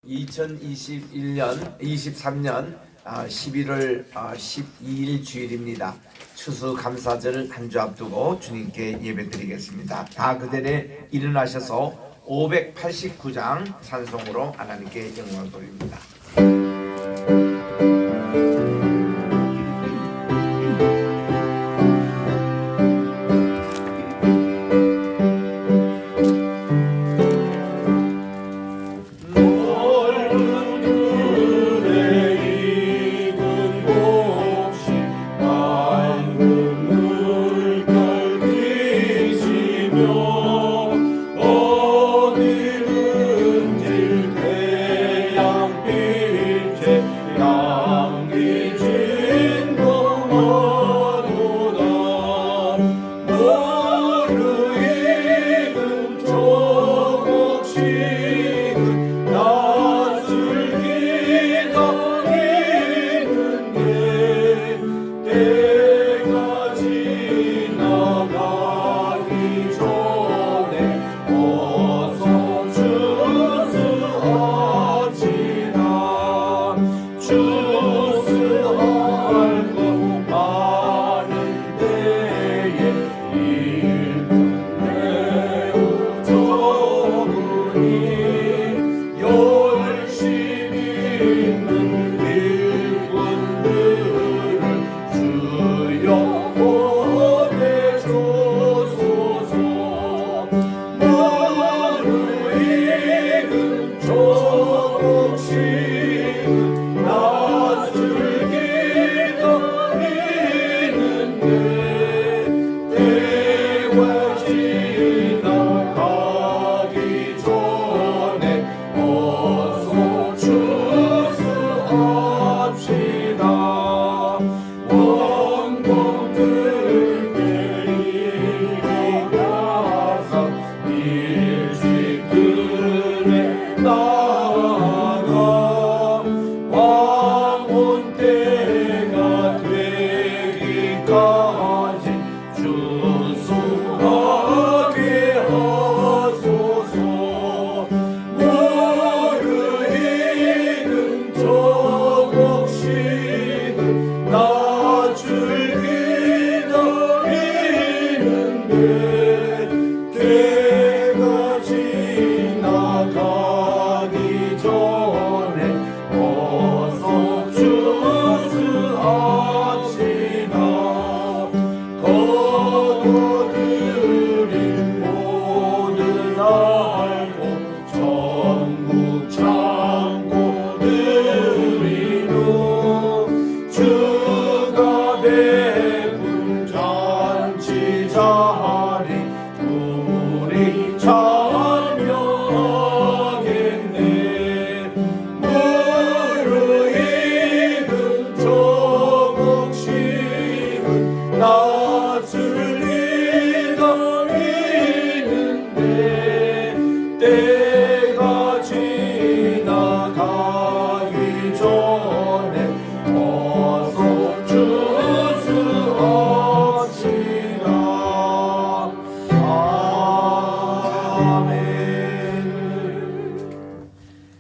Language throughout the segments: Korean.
2021년 23년 11월 12일 주일입니다. 추수감사절 한 주 앞두고 주님께 예배드리겠습니다. 다 그대로 일어나셔서 589장 찬송으로 하나님께 영광을 돌립니다.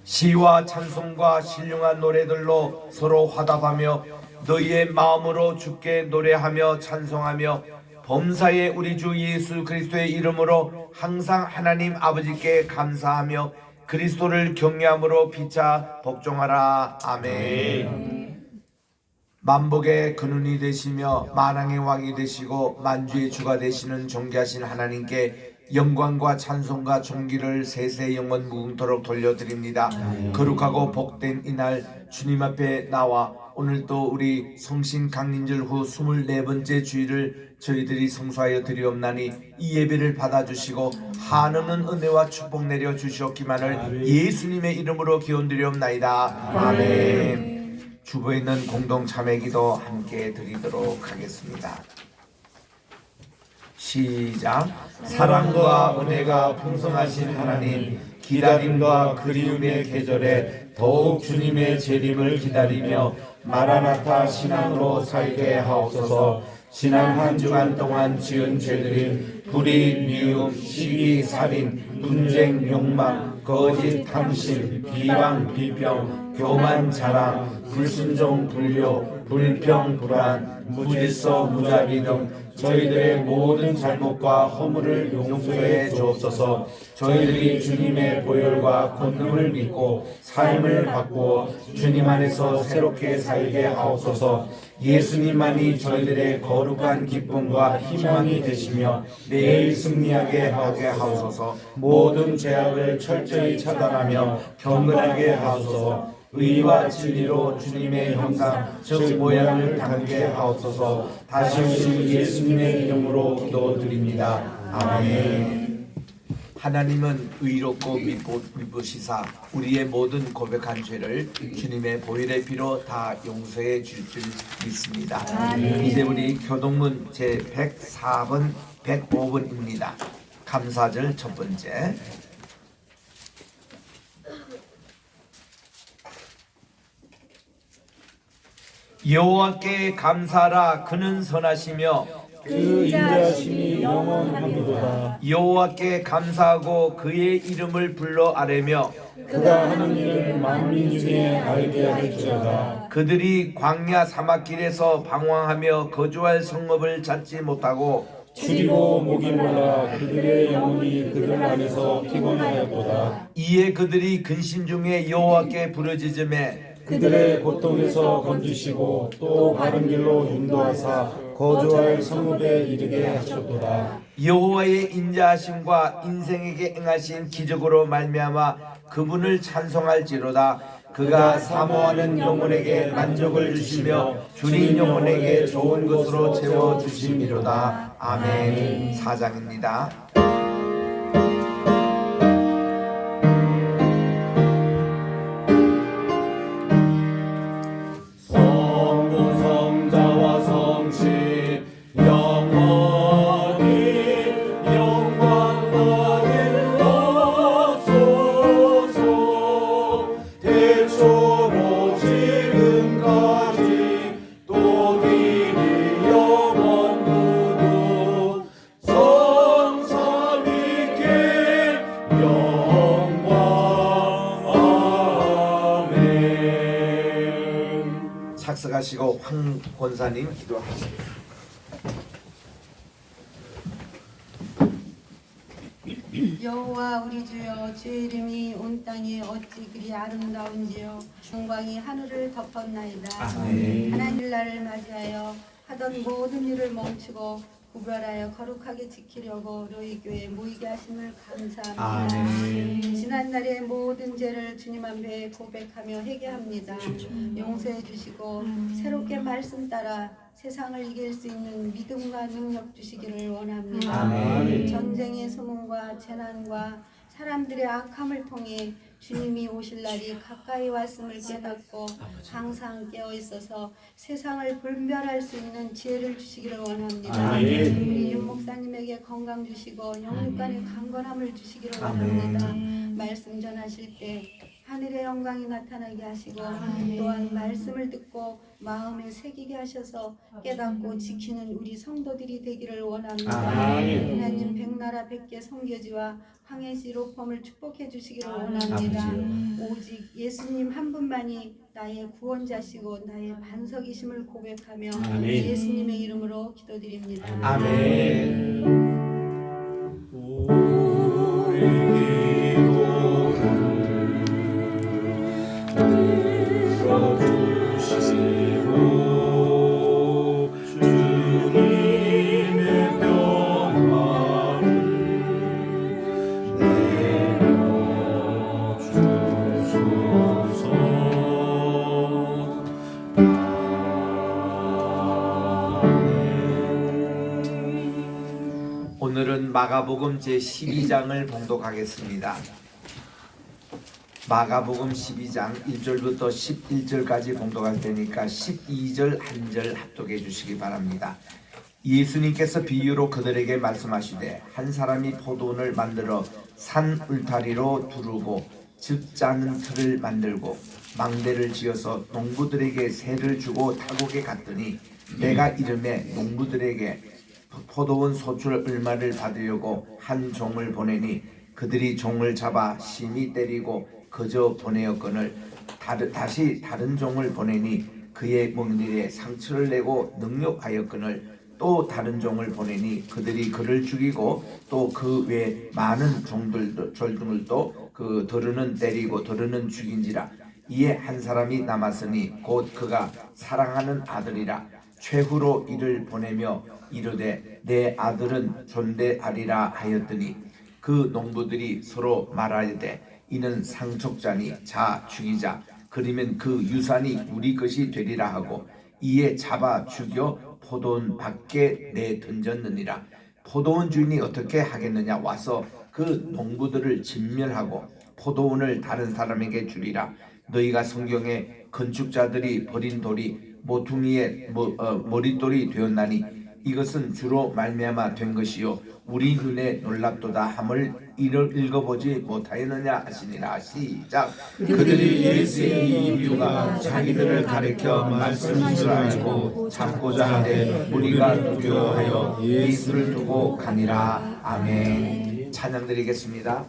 시와 찬송과 신령한 노래들로 서로 화답하며 너희의 마음으로 주께 노래하며 찬송하며 범사의 우리 주 예수 그리스도의 이름으로 항상 하나님 아버지께 감사하며 그리스도를 경외함으로 피차 복종하라. 아멘. 만복의 근원이 되시며 만왕의 왕이 되시고 만주의 주가 되시는 존귀하신 하나님께 영광과 찬송과 존귀를 세세 영원 무궁토록 돌려드립니다. 거룩하고 복된 이날 주님 앞에 나와 오늘도 우리 성신 강림절 후 24번째 주일을 저희들이 성수하여 드리옵나니 이 예배를 받아주시고 한없는 은혜와 축복 내려 주시옵기만을 예수님의 이름으로 기원드리옵나이다. 아멘. 주부에 있는 공동 참회기도 함께 드리도록 하겠습니다. 시작. 사랑과 은혜가 풍성하신 하나님, 기다림과 그리움의 계절에 더욱 주님의 재림을 기다리며 마라나타 신앙으로 살게 하옵소서. 지난 한 주간 동안 지은 죄들이 불의, 미움, 시기, 살인, 분쟁, 욕망, 거짓 탐심, 비방 비평, 교만 자랑, 불순종 불효, 불평 불안, 무질서 무자비 등 저희들의 모든 잘못과 허물을 용서해 주옵소서. 저희들이 주님의 보혈과 권능을 믿고 삶을 바꾸어 주님 안에서 새롭게 살게 하옵소서. 예수님만이 저희들의 거룩한 기쁨과 희망이 되시며 매일 승리하게 하게 하옵소서. 모든 죄악을 철저히 차단하며 경건하게 하옵소서. 의와 진리로 주님의 형상 즉 모양을 담게 하옵소서. 다시 오신 예수님의 이름으로 기도드립니다. 아멘. 하나님은 의롭고 미쁘시사 우리의 모든 고백한 죄를 주님의 보혈의 피로 다 용서해 줄 줄 믿습니다. 아멘. 이제 우리 교동문 제 104번 105번입니다. 감사절 첫 번째. 여호와께 감사하라. 그는 선하시며 그 인자하심이 영원하미로다. 여호와께 감사하고 그의 이름을 불러 아뢰며 그가 하는 일을 만민 중에 알게 할지어다. 그들이 광야 사막길에서 방황하며 거주할 성읍을 찾지 못하고 줄이고 목이 몰라 그들의 영혼이 그들 안에서 피곤하였도다. 이에 그들이 근심 중에 여호와께 부르짖으매 그들의 고통에서 건지시고 또 바른 길로 인도하사 거주할 성읍에 이르게 하셨도다. 여호와의 인자하심과 인생에게 행하신 기적으로 말미암아 그분을 찬송할지로다. 그가 사모하는 영혼에게 만족을 주시며 줄인 영혼에게 좋은 것으로 채워주심이로다. 아멘. 4장입니다. 착석하시고 황 권사님 기도하십시오. 여호와 우리 주여, 주의 이름이 온 땅에 어찌 그리 아름다운지요. 영광이 하늘을 덮었나이다. 아멘. 하나님 날을 맞이하여 하던 모든 일을 멈추고 구별하여 거룩하게 지키려고 너희 교회에 모이게 하심을 감사합니다. 아멘. 지난날의 모든 죄를 주님 앞에 고백하며 회개합니다. 용서해 주시고 새롭게 말씀 따라 세상을 이길 수 있는 믿음과 능력 주시기를 원합니다. 아멘. 전쟁의 소문과 재난과 사람들의 악함을 통해 주님이 오실 날이 가까이 왔음을 깨닫고 항상 깨어 있어서 세상을 분별할 수 있는 지혜를 주시기를 원합니다. 아멘. 우리 윤 목사님에게 건강 주시고 영육간의 강건함을 주시기를 원합니다. 말씀 전하실 때 하늘의 영광이 나타나게 하시고 또한 말씀을 듣고 마음에 새기게 하셔서 깨닫고 지키는 우리 성도들이 되기를 원합니다. 하나님 백나라 백개 성교지와 황해시 로펌을 축복해 주시기를 원합니다. 오직 예수님 한 분만이 나의 구원자시고 나의 반석이심을 고백하며 예수님의 이름으로 기도드립니다. 아멘. 오늘은 마가복음 제12장을 봉독하겠습니다. 마가복음 12장 1절부터 11절까지 봉독할 테니까 12절 한 절 합독해 주시기 바랍니다. 예수님께서 비유로 그들에게 말씀하시되 한 사람이 포도원을 만들어 산 울타리로 두르고 즙 짜는 틀을 만들고 망대를 지어서 농부들에게 세를 주고 타국에 갔더니 내가 이름에 농부들에게 포도원 소출 얼마를 받으려고 한 종을 보내니 그들이 종을 잡아 심히 때리고 거저 보내었거늘 다시 다른 종을 보내니 그의 머리에 상처를 내고 능욕하였거늘 또 다른 종을 보내니 그들이 그를 죽이고 또 그 외 많은 종들도 그 더러는 때리고 더러는 죽인지라. 이에 한 사람이 남았으니 곧 그가 사랑하는 아들이라. 최후로 이를 보내며 이르되 내 아들은 존대하리라 하였더니 그 농부들이 서로 말하되 이는 상속자니 자 죽이자. 그러면 그 유산이 우리 것이 되리라 하고 이에 잡아 죽여 포도원 밖에 내 던졌느니라. 포도원 주인이 어떻게 하겠느냐? 와서 그 농부들을 진멸하고 포도원을 다른 사람에게 주리라. 너희가 성경에 건축자들이 버린 돌이 모퉁이의 머릿돌이 되었나니 이것은 주로 말미암아 된 것이요 우리 눈에 놀랍도다 함을 읽어보지 못하였느냐 하시니라. 시작. 그들이 예수의 이 비유가 자기들을 가리켜 말씀인 줄 알고 잡고자 하되 무리가 두려워하여 예수를 두고 가니라. 아멘. 찬양 드리겠습니다.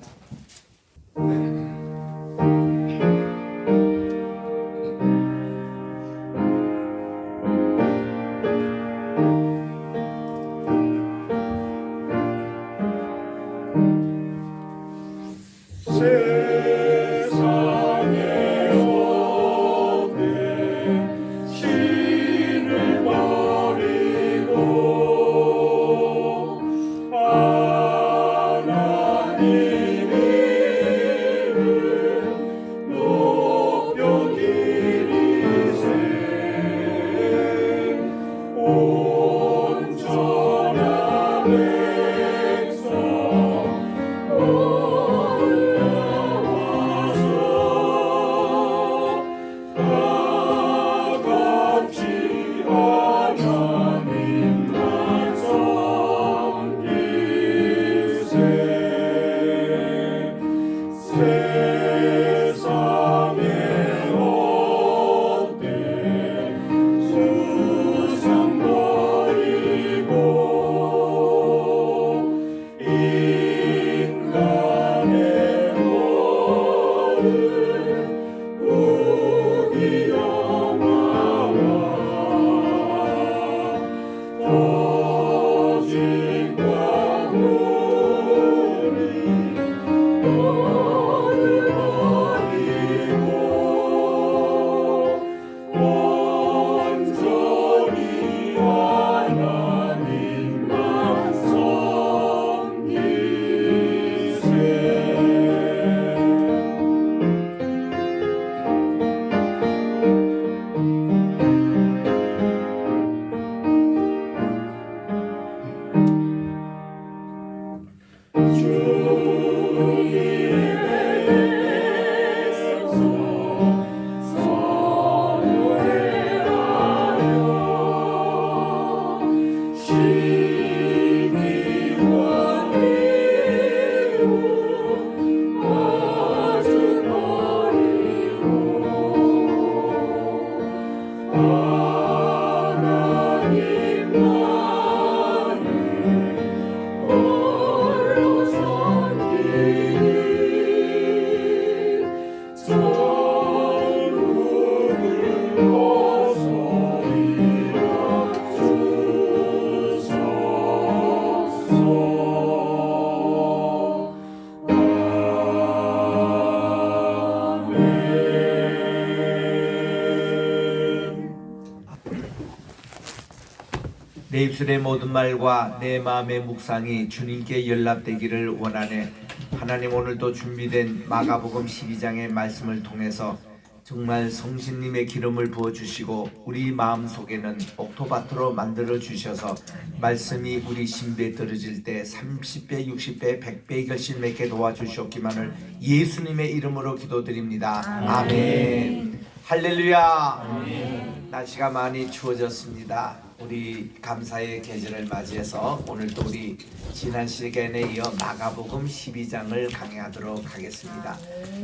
내 입술의 모든 말과 내 마음의 묵상이 주님께 연락되기를 원하네. 하나님, 오늘도 준비된 마가복음 12장의 말씀을 통해서 정말 성신님의 기름을 부어주시고 우리 마음속에는 옥토밭으로 만들어 주셔서 말씀이 우리 심배에 떨어질 때 30배, 60배, 100배 결실 맺게 도와주셨기만을 예수님의 이름으로 기도드립니다. 아멘. 할렐루야. 아멘. 날씨가 많이 추워졌습니다. 우리 감사의 계절을 맞이해서 오늘도 우리 지난 시간에 이어 마가복음 12장을 강의하도록 하겠습니다.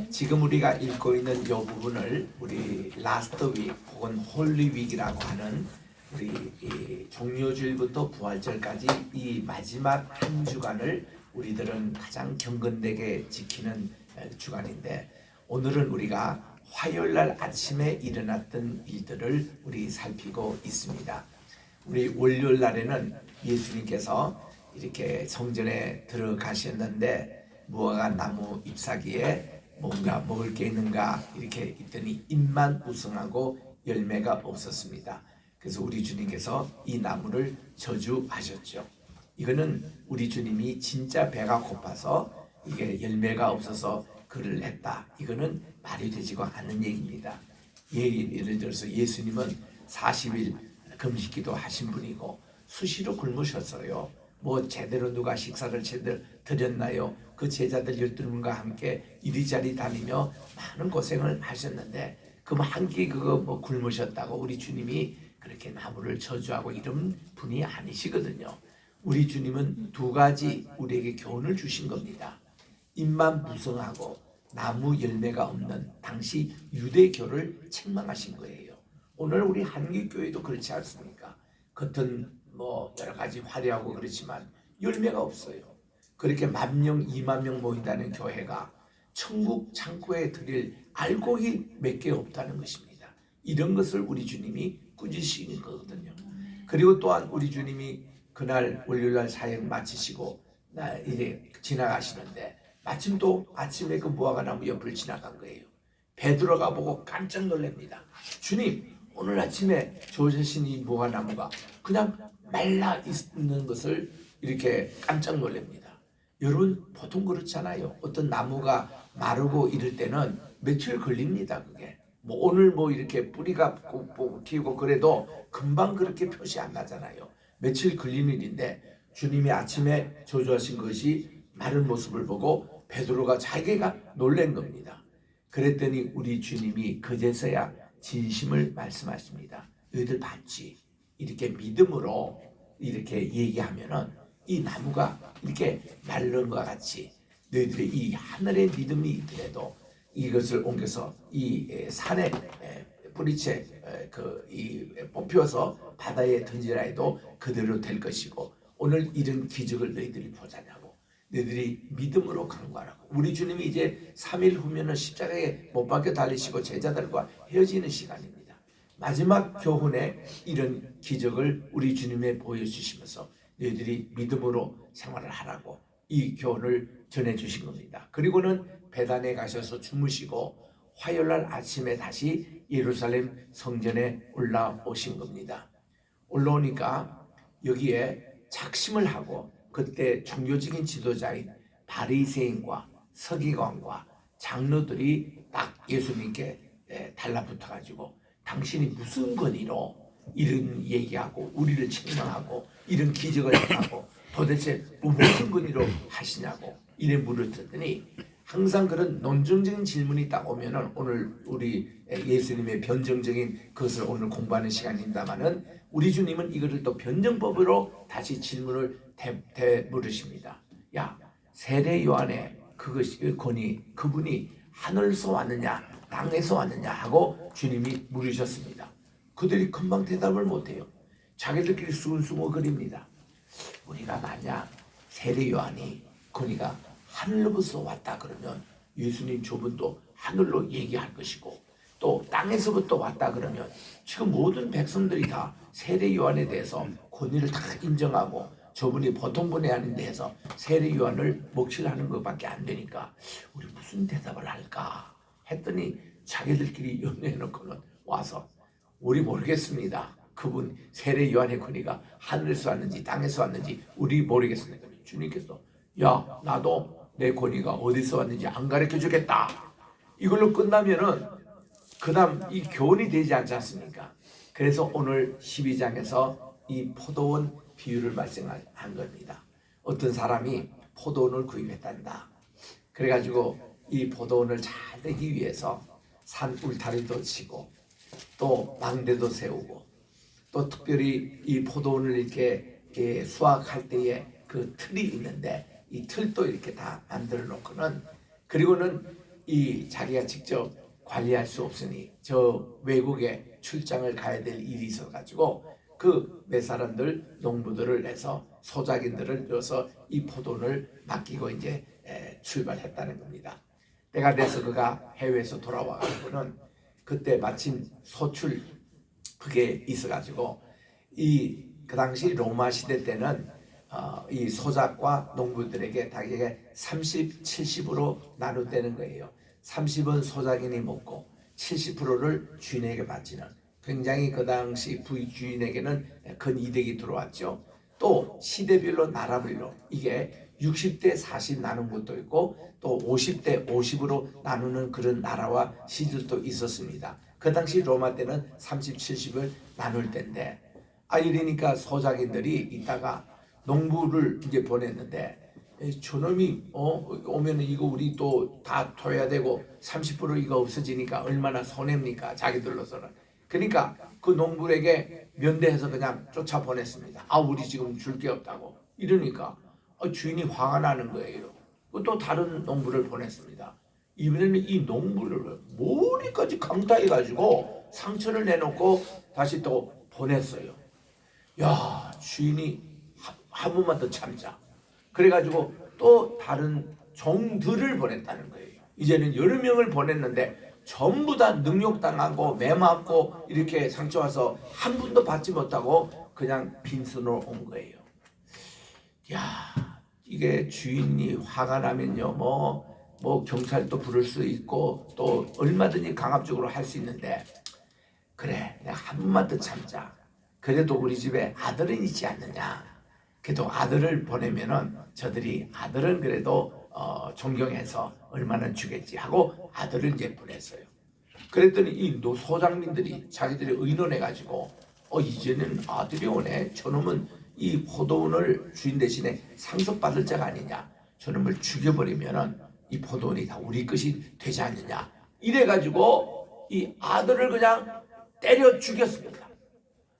지금 우리가 읽고 있는 이 부분을 우리 라스트 윅 혹은 홀리 윅이라고 하는 우리 종료주일부터 부활절까지 이 마지막 한 주간을 우리들은 가장 경건되게 지키는 주간인데 오늘은 우리가 화요일날 아침에 일어났던 일들을 우리 살피고 있습니다. 우리 월요일 날에는 예수님께서 이렇게 성전에 들어가셨는데 무화과 나무 잎사귀에 뭔가 먹을 게 있는가 이렇게 있더니 잎만 우승하고 열매가 없었습니다. 그래서 우리 주님께서 이 나무를 저주하셨죠. 이거는 우리 주님이 진짜 배가 고파서 이게 열매가 없어서 그를 했다. 이거는 말이 되지가 않는 얘기입니다. 예를 들어서 예수님은 40일 금식기도 하신 분이고 수시로 굶으셨어요. 뭐 제대로 누가 식사를 제대로 드렸나요? 그 제자들 12분과 함께 이리저리 다니며 많은 고생을 하셨는데 그 한 끼 그거 뭐 굶으셨다고 우리 주님이 그렇게 나무를 저주하고 이런 분이 아니시거든요. 우리 주님은 두 가지 우리에게 교훈을 주신 겁니다. 잎만 무성하고 나무 열매가 없는 당시 유대교를 책망하신 거예요. 오늘 우리 한국교회도 그렇지 않습니까? 겉은 뭐 여러 가지 화려하고 그렇지만 열매가 없어요. 그렇게 10,000명, 20,000명 모인다는 교회가 천국 창고에 드릴 알곡이 몇 개 없다는 것입니다. 이런 것을 우리 주님이 꾸짖으신 거거든요. 그리고 또한 우리 주님이 그날 월요일날 사역 마치시고 이제 지나가시는데 마침 또 아침에 그 무화과 나무 옆을 지나간 거예요. 베드로가 보고 깜짝 놀랍니다. 주님, 오늘 아침에 조으신 이 무화과 나무가 그냥 말라 있는 것을 이렇게 깜짝 놀랍니다. 여러분 보통 그렇잖아요. 어떤 나무가 마르고 이럴 때는 며칠 걸립니다. 그게 뭐 오늘 뭐 이렇게 뿌리가 튀고 그래도 금방 그렇게 표시 안 나잖아요. 며칠 걸리는 일인데 주님이 아침에 저주하신 것이 마른 모습을 보고 베드로가 자기가 놀란 겁니다. 그랬더니 우리 주님이 그제서야 진심을 말씀하십니다. 너희들 봤지? 이렇게 믿음으로 이렇게 얘기하면은 이 나무가 이렇게 마른 것 같이 너희들의 이 하늘의 믿음이 있더라도 이것을 옮겨서 이 산에 뿌리채 이 뽑혀서 바다에 던지라 해도 그대로 될 것이고 오늘 이런 기적을 너희들이 보자냐고 너희들이 믿음으로 간구하라고. 우리 주님이 이제 3일 후면은 십자가에 못 박혀 달리시고 제자들과 헤어지는 시간입니다. 마지막 교훈에 이런 기적을 우리 주님에 보여주시면서 너희들이 믿음으로 생활을 하라고 이 교훈을 전해주신 겁니다. 그리고는 베단에 가셔서 주무시고 화요일날 아침에 다시 예루살렘 성전에 올라오신 겁니다. 올라오니까 여기에 작심을 하고 그때 종교적인 지도자인 바리새인과 서기관과 장로들이 딱 예수님께 달라붙어가지고 당신이 무슨 권위로 이런 얘기하고 우리를 책망하고 이런 기적을 행하고 도대체 무슨 권위로 하시냐고 이래 물었더니 항상 그런 논증적인 질문이 딱 오면은 오늘 우리 예수님의 변증적인 것을 오늘 공부하는 시간입니다만은 우리 주님은 이거를 또 변증법으로 다시 질문을 물으십니다. 야, 세례 요한의 그것이 그 권위 그분이 하늘에서 왔느냐 땅에서 왔느냐 하고 주님이 물으셨습니다. 그들이 금방 대답을 못해요. 자기들끼리 수근수근거립니다. 우리가 만약 세례 요한이 권위가 하늘로부터 왔다 그러면 예수님 저분도 하늘로 얘기할 것이고 또 땅에서부터 왔다 그러면 지금 모든 백성들이 다 세례 요한에 대해서 권위를 다 인정하고 저분이 보통 분이 아닌데 해서 세례 요한을 목실하는 것밖에 안 되니까 우리 무슨 대답을 할까 했더니 자기들끼리 연애해놓고는 와서 우리 모르겠습니다. 그분 세례 요한의 권위가 하늘에서 왔는지 땅에서 왔는지 우리 모르겠습니다. 주님께서 야 나도 내 권위가 어디서 왔는지 안 가르쳐 주겠다. 이걸로 끝나면은 그 다음 이 교훈이 되지 않지 않습니까? 그래서 오늘 12장에서 이 포도원 비유를 말씀한 겁니다. 어떤 사람이 포도원을 구입했단다. 그래가지고 이 포도원을 잘 되기 위해서 산 울타리도 치고 또 망대도 세우고 또 특별히 이 포도원을 이렇게 수확할 때에 그 틀이 있는데 이 틀도 이렇게 다 만들어 놓고는 그리고는 이 자기가 직접 관리할 수 없으니 저 외국에 출장을 가야 될 일이 있어 가지고 그 몇 사람들 농부들을 내서 소작인들을 줘서 이 포도를 맡기고 이제 출발했다는 겁니다. 때가 돼서 그가 해외에서 돌아와 가지고는 그때 마침 소출 그게 있어가지고 그 당시 로마 시대 때는 이 소작과 농부들에게 다에게 30, 70으로 나누되는 거예요. 30은 소작인이 먹고 70%를 주인에게 바치는, 굉장히 그 당시 주인에게는 큰 이득이 들어왔죠. 또 시대별로 나라별로 이게 60대 40 나눈 것도 있고 또 50대 50으로 나누는 그런 나라와 시들도 있었습니다. 그 당시 로마 때는 30, 70을 나눌 때인데 이러니까 소작인들이 있다가 농부를 이제 보냈는데 저놈이 오면 이거 우리 또 다 토해야 되고 30% 이거 없어지니까 얼마나 손해입니까 자기들로서는. 그러니까 그 농부에게 면대해서 그냥 쫓아 보냈습니다. 우리 지금 줄 게 없다고 이러니까 주인이 화가 나는 거예요. 또 다른 농부를 보냈습니다. 이번에는 이 농부를 머리까지 강타해가지고 상처를 내놓고 다시 또 보냈어요. 야, 주인이 한 번만 더 참자. 그래가지고 또 다른 종들을 보냈다는 거예요. 이제는 여러 명을 보냈는데 전부 다 능욕당하고 매맞고 이렇게 상처 와서 한 분도 받지 못하고 그냥 빈손으로 온 거예요. 야, 이게 주인이 화가 나면요 뭐 경찰도 부를 수 있고 또 얼마든지 강압적으로 할 수 있는데, 그래 내가 한 번만 더 참자. 그래도 우리 집에 아들은 있지 않느냐. 그래도 아들을 보내면은 저들이 아들은 그래도 존경해서 얼마나 주겠지 하고 아들을 이제 보냈어요. 그랬더니 이 소장민들이 자기들이 의논해가지고 이제는 아들이 오네. 저놈은 이 포도원을 주인 대신에 상속받을 자가 아니냐. 저놈을 죽여버리면은 이 포도원이 다 우리 것이 되지 않느냐. 이래가지고 이 아들을 그냥 때려 죽였습니다.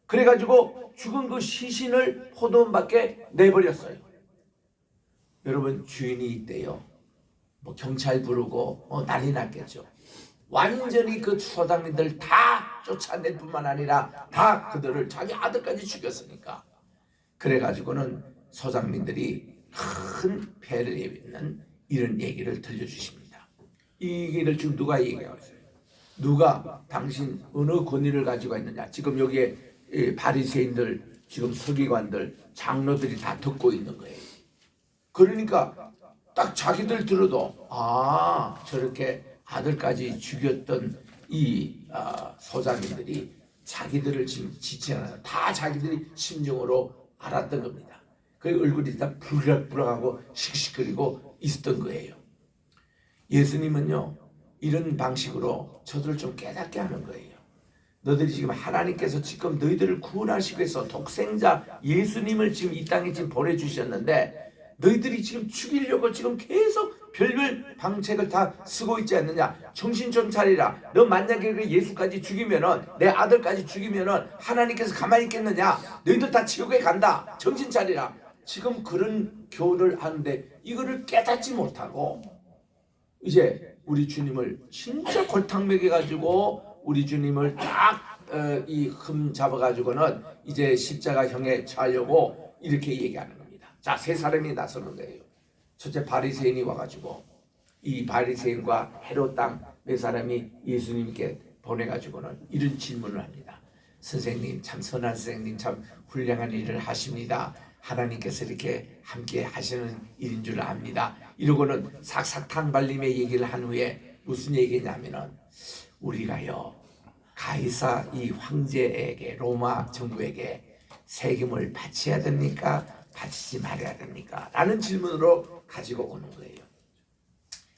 그래가지고 죽은 그 시신을 포도원 밖에 내버렸어요. 여러분, 주인이 있대요. 뭐 경찰 부르고 난리 났겠죠. 완전히 그 소장민들 다 쫓아낼 뿐만 아니라 다 그들을 자기 아들까지 죽였으니까. 그래가지고는 소장민들이 큰 폐를 입는 이런 얘기를 들려주십니다. 이 얘기를 지금 누가 얘기하고 있어요? 누가 당신 어느 권위를 가지고 있느냐. 지금 여기에 바리새인들, 지금 서기관들, 장로들이 다 듣고 있는 거예요. 그러니까 딱 자기들 들어도 저렇게 아들까지 죽였던 이 소장님들이 자기들을 지금 지칭하는, 다 자기들이 심정으로 알았던 겁니다. 그 얼굴이 다 부락부락하고 씩씩거리고 있었던 거예요. 예수님은요 이런 방식으로 저들을 좀 깨닫게 하는 거예요. 너희들이 지금 하나님께서 지금 너희들을 구원하시기 위해서 독생자 예수님을 지금 이 땅에 지금 보내주셨는데 너희들이 지금 죽이려고 지금 계속 별별 방책을 다 쓰고 있지 않느냐. 정신 좀 차리라. 너 만약에 그 예수까지 죽이면은, 내 아들까지 죽이면은 하나님께서 가만히 있겠느냐. 너희들 다 지옥에 간다. 정신 차리라. 지금 그런 교훈을 하는데 이거를 깨닫지 못하고 이제 우리 주님을 진짜 골탕 먹여가지고 우리 주님을 딱 이 흠 잡아가지고는 이제 십자가형에 차려고 이렇게 얘기하는 겁니다. 자, 세 사람이 나서는 거예요. 첫째 바리새인이 와가지고 이 바리새인과 헤롯 땅 네 사람이 예수님께 보내가지고는 이런 질문을 합니다. 선생님, 참 선한 선생님, 참 훌륭한 일을 하십니다. 하나님께서 이렇게 함께 하시는 일인 줄 압니다. 이러고는 삭삭탕 발림의 얘기를 한 후에 무슨 얘기냐면은, 우리가요 가이사 이 황제에게, 로마 정부에게 세금을 바쳐야 됩니까? 바치지 말아야 됩니까? 라는 질문으로 가지고 오는 거예요.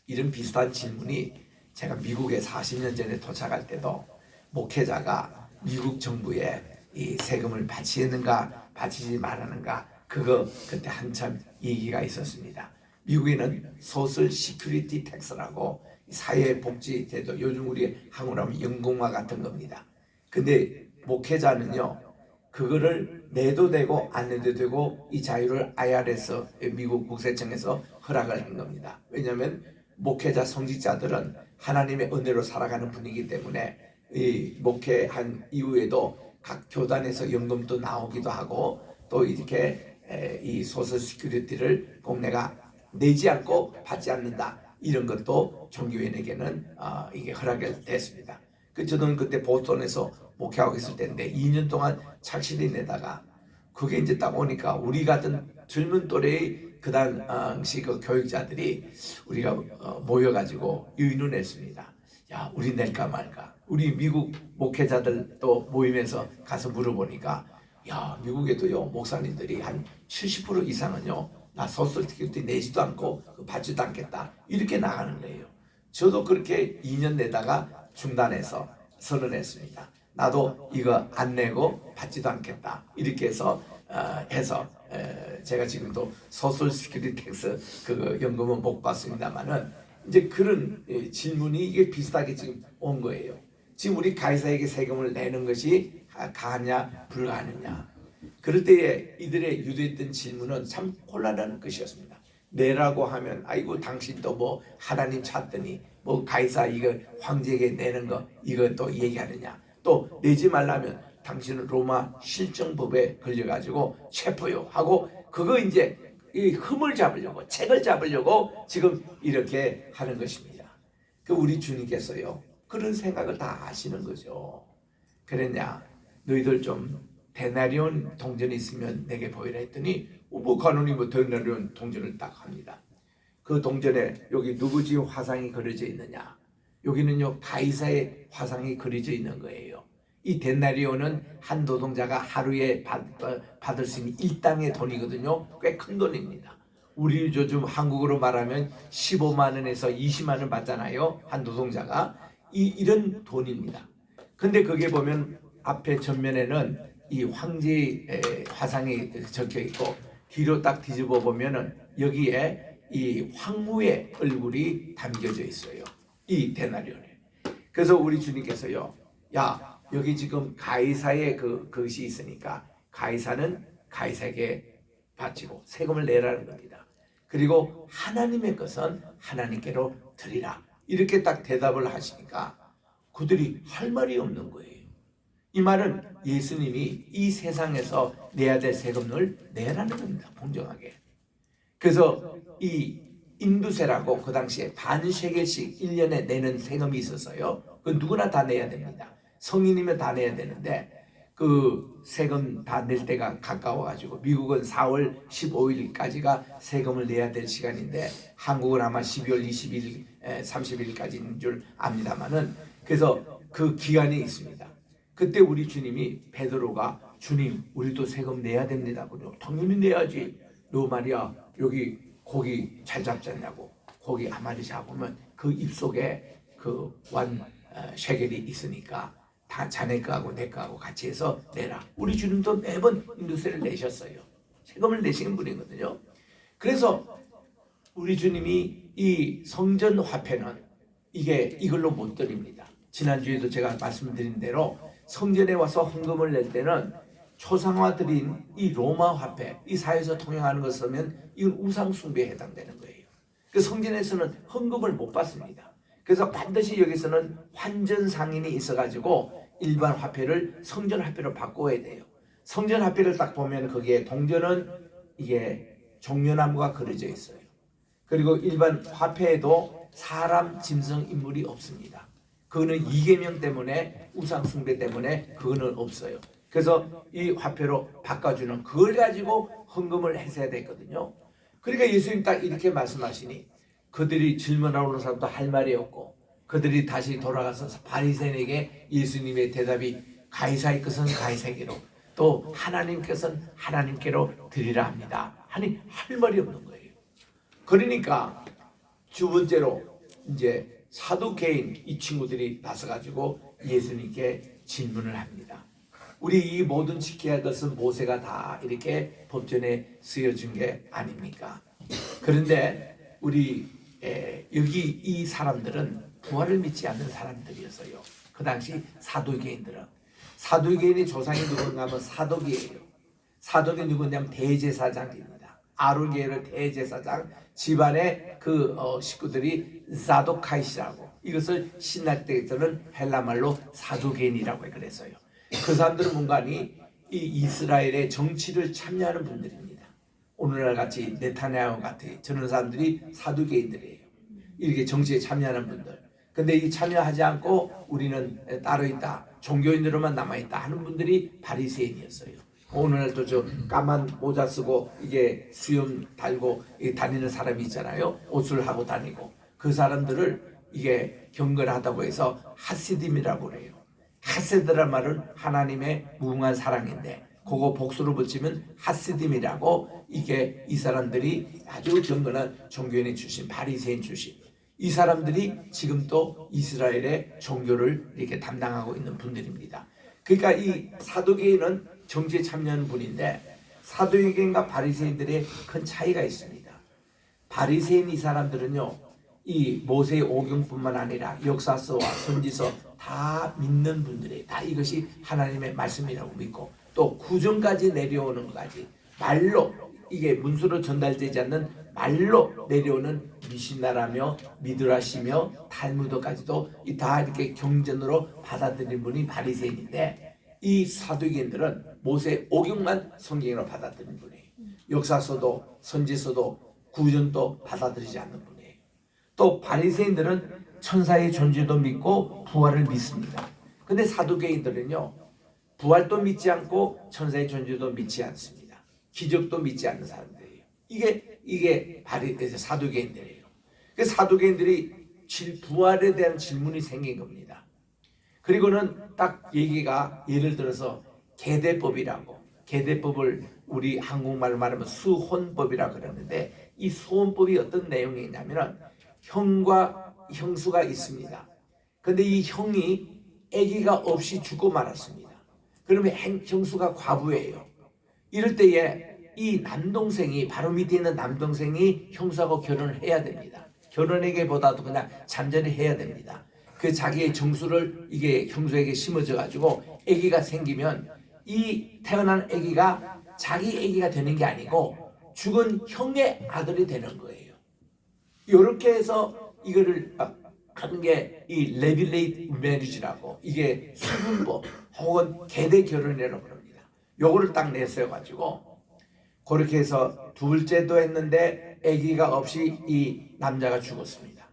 이런 비슷한 질문이 제가 미국에 40년 전에 도착할 때도 목회자가 미국 정부에 이 세금을 바치는가 바치지 말하는가 그때 한참 얘기가 있었습니다. 미국에는 소셜 시큐리티 텍스라고 사회복지제도, 요즘 우리 한국으로 하면 연금과 같은 겁니다. 근데 목회자는요 그거를 내도 되고 안 내도 되고 이 자유를 IRS 미국 국세청에서 허락을 한 겁니다. 왜냐하면 목회자 성직자들은 하나님의 은혜로 살아가는 분이기 때문에 이 목회한 이후에도 각 교단에서 연금도 나오기도 하고 또 이렇게 이 소셜 시큐리티를 꼭 내가 내지 않고 받지 않는다 이런 것도 종교인에게는 이게 허락이 됐습니다. 저는 그때 보스턴에서 목회하고 있을 때인데 2년 동안 착실히 내다가 그게 이제 딱 오니까 우리 같은 젊은 또래의 그 당시 그 교육자들이 우리가 모여가지고 의논했습니다. 야, 우리 낼까 말까. 우리 미국 목회자들 또 모임에서 가서 물어보니까 야, 미국에도요 목사님들이 한 70% 이상은요 나 소셜 시큐리티 내지도 않고 받지도 않겠다 이렇게 나가는 거예요. 저도 그렇게 2년 내다가 중단해서 선언했습니다. 나도 이거 안 내고 받지도 않겠다 이렇게 해서 제가 지금도 소셜 시큐리티 텍스 그 연금은 못 받습니다만은 이제 그런 질문이 이게 비슷하게 지금 온 거예요. 지금 우리 가이사에게 세금을 내는 것이 가하냐 불가하느냐. 그럴 때에 이들의 유도했던 질문은 참 곤란한 것이었습니다. 내라고 하면 아이고 당신도 뭐 하나님 찾더니 뭐 가이사 이거 황제에게 내는 거 이거 또 얘기하느냐. 또 내지 말라면 당신은 로마 실정법에 걸려가지고 체포요 하고 그거 이제 이 흠을 잡으려고 책을 잡으려고 지금 이렇게 하는 것입니다. 그 우리 주님께서요 그런 생각을 다 아시는 거죠. 그랬냐 너희들 좀 데나리온 동전이 있으면 내게 보이라 했더니 뭐 간원이 뭐 데나리온 동전을 딱 합니다. 그 동전에 여기 누구 집 화상이 그려져 있느냐. 여기는요 가이사의 화상이 그려져 있는 거예요. 이 데나리온은 한 노동자가 하루에 받을 수 있는 일당의 돈이거든요. 꽤 큰 돈입니다. 우리 요즘 한국으로 말하면 15만 원에서 20만 원 받잖아요. 한 노동자가 이런 돈입니다. 근데 그게 보면 앞에 전면에는 이 황제의 화상이 적혀 있고 뒤로 딱 뒤집어 보면은 여기에 이 황후의 얼굴이 담겨져 있어요. 이 데나리온에. 그래서 우리 주님께서요, 야 여기 지금 가이사의 그것이 있으니까 가이사는 가이사에게 바치고 세금을 내라는 겁니다. 그리고 하나님의 것은 하나님께로 드리라. 이렇게 딱 대답을 하시니까 그들이 할 말이 없는 거예요. 이 말은 예수님이 이 세상에서 내야 될 세금을 내라는 겁니다. 공정하게. 그래서 이 인두세라고 그 당시에 반 셰겔씩 1년에 내는 세금이 있어서요. 그 누구나 다 내야 됩니다. 성인이면 다 내야 되는데 그 세금 다 낼 때가 가까워가지고 미국은 4월 15일까지가 세금을 내야 될 시간인데 한국은 아마 12월 20일, 30일까지인 줄 압니다만은 그래서 그 기간이 있습니다. 그때 우리 주님이 베드로가 주님 우리도 세금 내야 됩니다. 그죠? 당연히 내야지. 너 말이야 여기 고기 잘 잡잖냐고. 고기 한 마리 잡으면 그 입속에 그 원 셰겔이 있으니까 다 자네 거하고 내 거하고 같이 해서 내라. 우리 주님도 매번 인두세를 내셨어요. 세금을 내시는 분이거든요. 그래서 우리 주님이 이 성전 화폐는 이걸로 못 드립니다. 지난주에도 제가 말씀드린 대로 성전에 와서 헌금을 낼 때는 초상화드린 이 로마 화폐, 이 사회에서 통용하는 것을 쓰면 이건 우상 숭배에 해당되는 거예요. 그 성전에서는 헌금을 못 받습니다. 그래서 반드시 여기서는 환전 상인이 있어가지고 일반 화폐를 성전 화폐로 바꿔야 돼요. 성전 화폐를 딱 보면 거기에 동전은 이게 종려나무가 그려져 있어요. 그리고 일반 화폐에도 사람, 짐승, 인물이 없습니다. 그거는 이계명 때문에 우상 숭배 때문에 그거는 없어요. 그래서 이 화폐로 바꿔주는 그걸 가지고 헌금을 했어야 됐거든요. 그러니까 예수님 딱 이렇게 말씀하시니 그들이 질문하러 오는 사람도 할 말이 없고 그들이 다시 돌아가서 바리새인에게 예수님의 대답이 가이사의 것은 가이사에게로 또 하나님께서는 하나님께로 드리라 합니다. 하니 할 말이 없는 거예요. 그러니까 두 번째로 이제 사두개인 이 친구들이 나서가지고 예수님께 질문을 합니다. 우리 이 모든 지켜야 할 것은 모세가 다 이렇게 법전에 쓰여준 게 아닙니까? 그런데 우리 여기 이 사람들은 부활을 믿지 않는 사람들이었어요. 그 당시 사두개인들은. 사두개인의 조상이 누군가 하면 사독이에요. 사독이 누구냐면 대제사장입니다. 아론계열의 대제사장 집안의 그 식구들이 사도카이시라고 이것을 신학대에서는 헬라말로 사두개인이라고 그랬어요. 그 사람들은 뭔가니 이 이스라엘의 정치를 참여하는 분들입니다. 오늘날 같이 네타냐후 같은 저런 사람들이 사두개인들이에요. 이렇게 정치에 참여하는 분들. 근데 이 참여하지 않고 우리는 따로 있다, 종교인으로만 남아있다 하는 분들이 바리새인이었어요. 오늘날도 저 까만 모자 쓰고 이게 수염 달고 다니는 사람이 있잖아요. 옷을 하고 다니고 그 사람들을 이게 경건하다고 해서 하시딤이라고 그래요. 하세드란 말은 하나님의 무궁한 사랑인데 그거 복수로 붙이면 하시딤이라고 이게 이 사람들이 아주 경건한 종교인의 출신, 바리새인 출신. 이 사람들이 지금 또 이스라엘의 종교를 이렇게 담당하고 있는 분들입니다. 그러니까 이 사두개인은 정치에 참여하는 분인데 사두개인과 바리새인들의 큰 차이가 있습니다. 바리새인 이 사람들은요, 이 모세의 오경뿐만 아니라 역사서와 선지서 다 믿는 분들이에요. 다 이것이 하나님의 말씀이라고 믿고 또 구정까지 내려오는 것까지 말로 이게 문서로 전달되지 않는 말로 내려오는 미신나라며 미드라시며 탈무드까지도 다 이렇게 경전으로 받아들인 분이 바리새인인데 이 사두개인들은 모세 오경만 성경으로 받아들인 분이에요. 역사서도 선지서도 구전도 받아들이지 않는 분이에요. 또 바리새인들은 천사의 존재도 믿고 부활을 믿습니다. 근데 사두개인들은요, 부활도 믿지 않고 천사의 존재도 믿지 않습니다. 기적도 믿지 않는 사람들이에요. 이게 사두개인들이에요. 그 사두개인들이 부활에 대한 질문이 생긴 겁니다. 그리고는 딱 얘기가 예를 들어서 계대법이라고, 계대법을 우리 한국말로 말하면 수혼법이라고 그러는데 이 수혼법이 어떤 내용이냐면은 형과 형수가 있습니다. 근데 이 형이 아기가 없이 죽고 말았습니다. 그러면 형수가 과부예요. 이럴 때에 이 남동생이, 바로 밑에 있는 남동생이 형수하고 결혼을 해야 됩니다. 결혼에게보다도 그냥 잠자리 해야 됩니다. 그 자기의 정수를 이게 형수에게 심어져 가지고 아기가 생기면 이 태어난 아기가 자기 아기가 되는 게 아니고 죽은 형의 아들이 되는 거예요. 이렇게 해서 이거를 하는 게 이 레빌레이트 메리지라고, 이게 수분법 혹은 계대 결혼이라고 합니다. 요거를 딱 내세워 가지고 그렇게 해서 둘째도 했는데 아기가 없이 이 남자가 죽었습니다.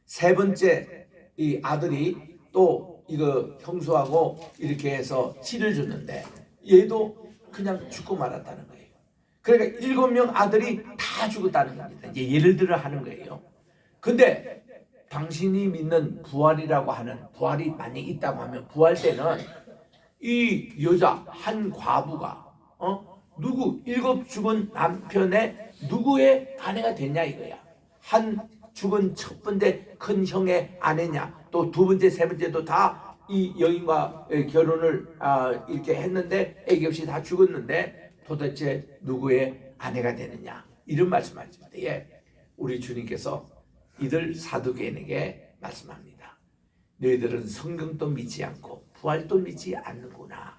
세 번째 이 아들이 또 이거 형수하고 이렇게 해서 치를 줬는데 얘도 그냥 죽고 말았다는 거예요. 그러니까 7명 아들이 다 죽었다는 겁니다. 이제 예를 들어 하는 거예요. 근데 당신이 믿는 부활이라고 하는, 부활이 만약 있다고 하면 부활 때는 이 여자 한 과부가 누구 7 죽은 남편의 누구의 아내가 됐냐 이거야. 한 죽은 첫 번째 큰 형의 아내냐, 또 두 번째 세 번째도 다 이 여인과 결혼을 이렇게 했는데 애기 없이 다 죽었는데 도대체 누구의 아내가 되느냐, 이런 말씀하실 때에 우리 주님께서 이들 사두개인에게 말씀합니다. 너희들은 성경도 믿지 않고 부활도 믿지 않는구나.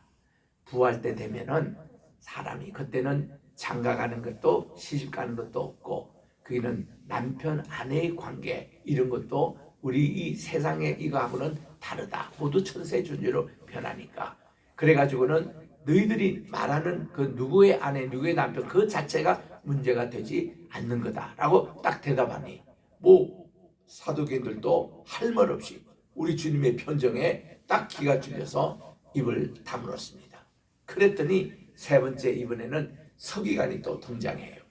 부활 때 되면은 사람이 그때는 장가가는 것도 시집가는 것도 없고 그는 남편 아내의 관계 이런 것도 우리 이 세상의 이거하고는 다르다. 모두 천사의 존재로 변하니까. 그래가지고는 너희들이 말하는 그 누구의 아내 누구의 남편 그 자체가 문제가 되지 않는 거다라고 딱 대답하니 뭐 사두개인들도 할 말 없이 우리 주님의 편정에 딱 기가 죽여서 입을 다물었습니다. 그랬더니 세 번째 이번에는 서기관이 또 등장해요.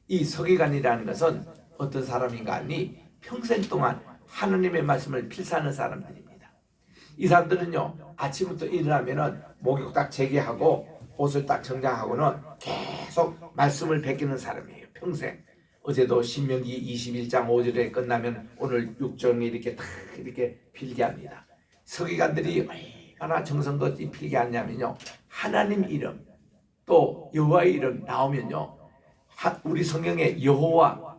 이 서기관이라는 것은 어떤 사람인가 하니 평생 동안 하나님의 말씀을 필사하는 사람들입니다. 이 사람들은요, 아침부터 일어나면은 목욕 딱 재개하고 옷을 딱 정장하고는 계속 말씀을 베끼는 사람이에요. 평생. 어제도 신명기 21장 5절에 끝나면 오늘 6장이 이렇게 탁 이렇게 필기합니다. 서기관들이 얼마나 정성껏 필기하냐면요, 하나님 이름 또 여호와의 이름 나오면요, 우리 성경에 여호와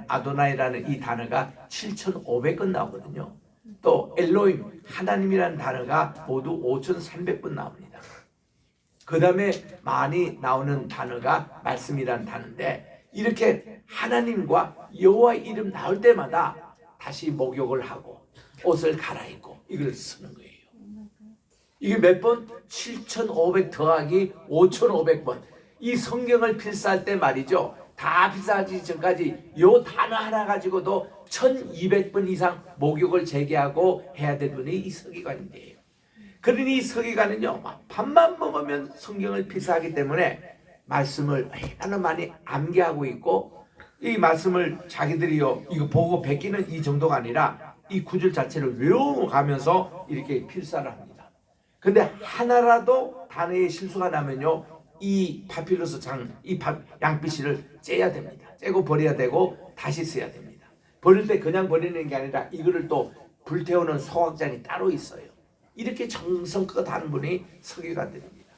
아도나이라는 이 단어가 7,500번 나오거든요. 또 엘로임 하나님이라는 단어가 모두 5,300번 나옵니다. 그 다음에 많이 나오는 단어가 말씀이라는 단어인데 이렇게 하나님과 여호와의 이름 나올 때마다 다시 목욕을 하고 옷을 갈아입고 이걸 쓰는 거예요. 이게 몇 번? 7,500 더하기 5,500번. 이 성경을 필사할 때 말이죠. 다 필사하기 전까지 요 단어 하나 가지고도 1,200번 이상 목욕을 재개하고 해야 되는 분이 이 서기관인데요. 그러니 이 서기관은요, 밥만 먹으면 성경을 필사하기 때문에 말씀을 얼마나 많이 암기하고 있고, 이 말씀을 자기들이요, 이거 보고 베끼는 이 정도가 아니라 이 구절 자체를 외워가면서 이렇게 필사를 합니다. 근데 하나라도 단어에 실수가 나면요, 이 파필루스 이 양피실을 째야 됩니다. 째고 버려야 되고 다시 써야 됩니다. 버릴 때 그냥 버리는 게 아니라 이거를 또 불태우는 소각잔이 따로 있어요. 이렇게 정성껏 하는 분이 서기관들입니다.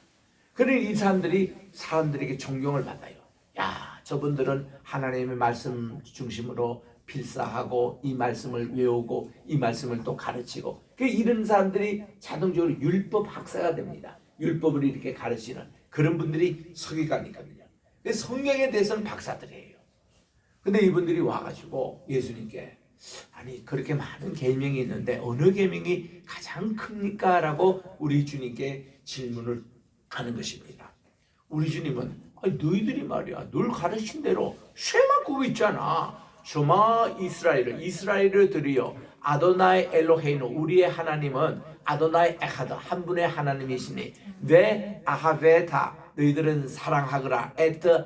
그러니 이 사람들에게 존경을 받아요. 야, 저분들은 하나님의 말씀 중심으로 필사하고 이 말씀을 외우고 이 말씀을 또 가르치고, 이런 사람들이 자동적으로 율법 학사가 됩니다. 율법을 이렇게 가르치는 그런 분들이 서기관이거든요. 성경에 대해서는 박사들이에요. 근데 이분들이 와가지고 예수님께, 아니 그렇게 많은 계명이 있는데 어느 계명이 가장 큽니까? 라고 우리 주님께 질문을 하는 것입니다. 우리 주님은, 아니 너희들이 말이야 늘 가르친 대로 쉐마 그거 있잖아. 쉐마 이스라엘을 들으여 아도나이 엘로헤이노, 우리의 하나님은 아도나이 에하드, 한 분의 하나님이시니 왜 아하베타, 너희들은 사랑하거라. 에트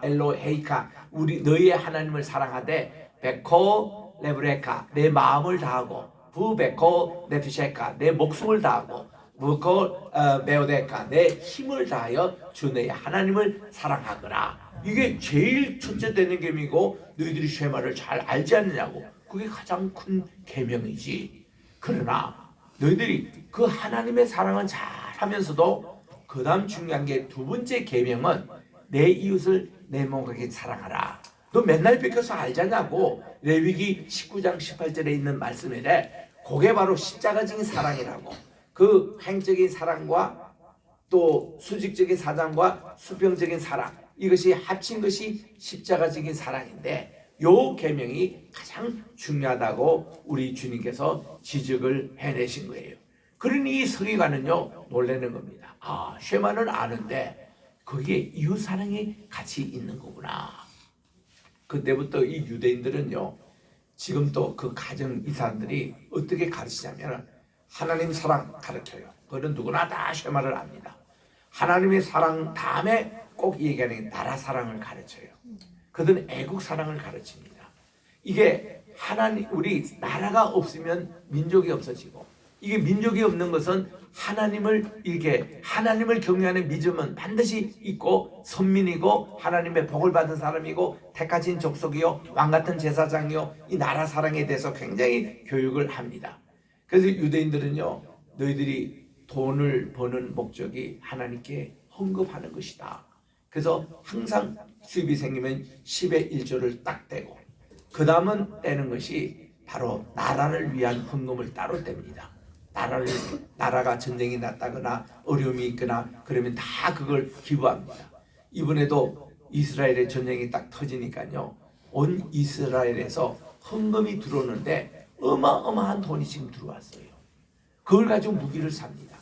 엘로헤이카, 우리 너희의 하나님을 사랑하되 베코 레브레카, 내 마음을 다하고, 부베코 네피셰카, 내 목숨을 다하고, 무코 메오데카, 내 힘을 다하여 주 너희 하나님을 사랑하거라. 이게 제일 첫째 되는 계명이고 너희들이 쉐마를 잘 알지 않느냐고. 그게 가장 큰 계명이지. 그러나 너희들이 그 하나님의 사랑은 잘 하면서도 그 다음 중요한 게 두 번째 계명은 내 이웃을 내 몸과 같이 사랑하라. 너 맨날 뺏겨서 알자냐고. 레위기 19장 18절에 있는 말씀이래. 그게 바로 십자가적인 사랑이라고. 그 행적인 사랑과 또 수직적인 사랑과 수평적인 사랑, 이것이 합친 것이 십자가적인 사랑인데, 요 계명이 가장 중요하다고 우리 주님께서 지적을 해내신 거예요. 그러니 이 서기관은요 놀라는 겁니다. 아, 쉐마는 아는데 거기에 이웃 사랑이 같이 있는 거구나. 그때부터 이 유대인들은요, 지금 또 그 가정 이 사람들이 어떻게 가르치냐면 하나님 사랑 가르쳐요. 그건 누구나 다 쉐마를 압니다. 하나님의 사랑 다음에 꼭 얘기하는 나라 사랑을 가르쳐요. 그들은 애국 사랑을 가르칩니다. 이게 하나님, 우리 나라가 없으면 민족이 없어지고, 이게 민족이 없는 것은 하나님을 경외하는 믿음은 반드시 있고 선민이고 하나님의 복을 받은 사람이고 택하신 족속이요 왕 같은 제사장이요, 이 나라 사랑에 대해서 굉장히 교육을 합니다. 그래서 유대인들은요, 너희들이 돈을 버는 목적이 하나님께 헌금하는 것이다. 그래서 항상 수입이 생기면 10의 1조를 딱 떼고, 그 다음은 떼는 것이 바로 나라를 위한 헌금을 따로 뗍니다. 나라가 전쟁이 났다거나 어려움이 있거나 그러면 다 그걸 기부합니다. 이번에도 이스라엘의 전쟁이 딱 터지니까요, 온 이스라엘에서 헌금이 들어오는데 어마어마한 돈이 지금 들어왔어요. 그걸 가지고 무기를 삽니다.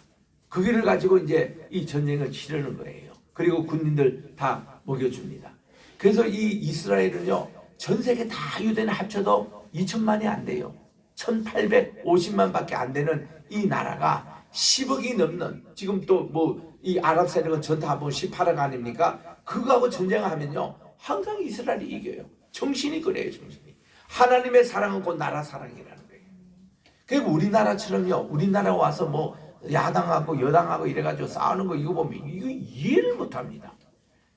그기를 가지고 이제 이 전쟁을 치르는 거예요. 그리고 군인들 다 먹여줍니다. 그래서 이 이스라엘은요, 전 세계 다 유대인 합쳐도 2천만이 안 돼요. 1850만밖에 안 되는 이 나라가 10억이 넘는, 지금 또 뭐 이 아랍 세력은 전투 한번 18억 아닙니까? 그거하고 전쟁하면요 항상 이스라엘이 이겨요. 정신이 그래요, 정신이. 하나님의 사랑은 곧 나라 사랑이라는 거예요. 그리고 우리나라처럼요, 우리나라 와서 뭐 야당하고 여당하고 이래가지고 싸우는 거 이거 보면 이거 이해를 못합니다.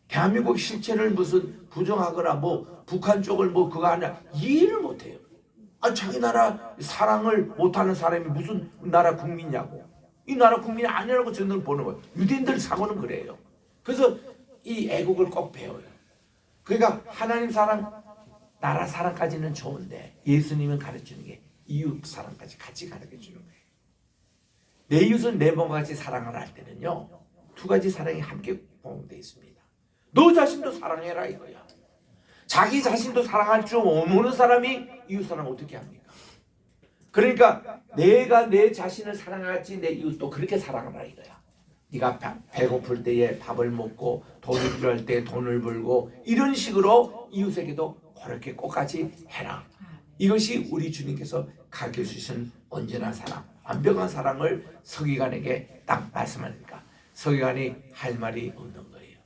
대한민국 실체를 무슨 부정하거나 뭐 북한 쪽을 뭐 그거 하냐 이해를 못해요. 아, 자기 나라 사랑을 못하는 사람이 무슨 나라 국민이냐고. 이 나라 국민이 아니라고 저는 보는 거예요. 유대인들 사고는 그래요. 그래서 이 애국을 꼭 배워요. 그러니까 하나님 사랑, 나라 사랑까지는 좋은데 예수님은 가르치는 게 이웃 사랑까지 같이 가르쳐주는 거예요. 내 이웃을 내 몸과 같이 사랑하라 할 때는요, 두 가지 사랑이 함께 공유되어 있습니다. 너 자신도 사랑해라 이거야. 자기 자신도 사랑할 줄 모르는 사람이 이웃 사랑 어떻게 합니까? 그러니까 내가 내 자신을 사랑하지 내 이웃도 그렇게 사랑하라 이거야. 네가 배고플 때에 밥을 먹고 돈이 필요할 때 돈을 벌고 이런 식으로 이웃에게도 그렇게 꼭같이 해라. 이것이 우리 주님께서 가르쳐 주신 온전한 사랑, 완벽한 사랑을 서기관에게 딱 말씀하니까 서기관이 할 말이 없는 거예요.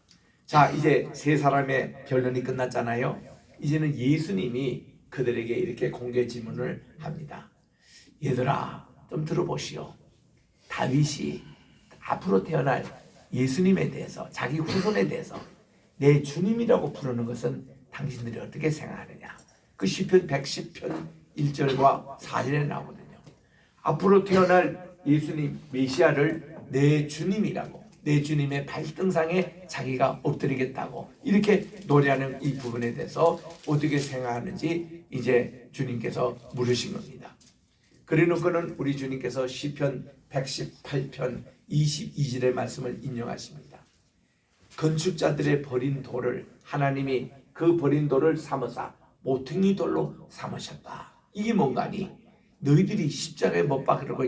자, 이제 세 사람의 변론이 끝났잖아요. 이제는 예수님이 그들에게 이렇게 공개 질문을 합니다. 얘들아, 좀 들어보시오. 다윗이 앞으로 태어날 예수님에 대해서, 자기 후손에 대해서 내 주님이라고 부르는 것은 당신들이 어떻게 생각하느냐. 그 시편 110편 1절과 4절에 나오거든요. 앞으로 태어날 예수님 메시아를 내 주님이라고, 내 주님의 발등상에 자기가 엎드리겠다고 이렇게 노래하는 이 부분에 대해서 어떻게 생각하는지 이제 주님께서 물으신 겁니다. 그래놓고는 우리 주님께서 시편 118편 22절의 말씀을 인용하십니다. 건축자들의 버린 돌을 하나님이 그 버린 돌을 삼으사 모퉁이 돌로 삼으셨다. 이게 뭔가니? 너희들이 십자가에 못 박으려고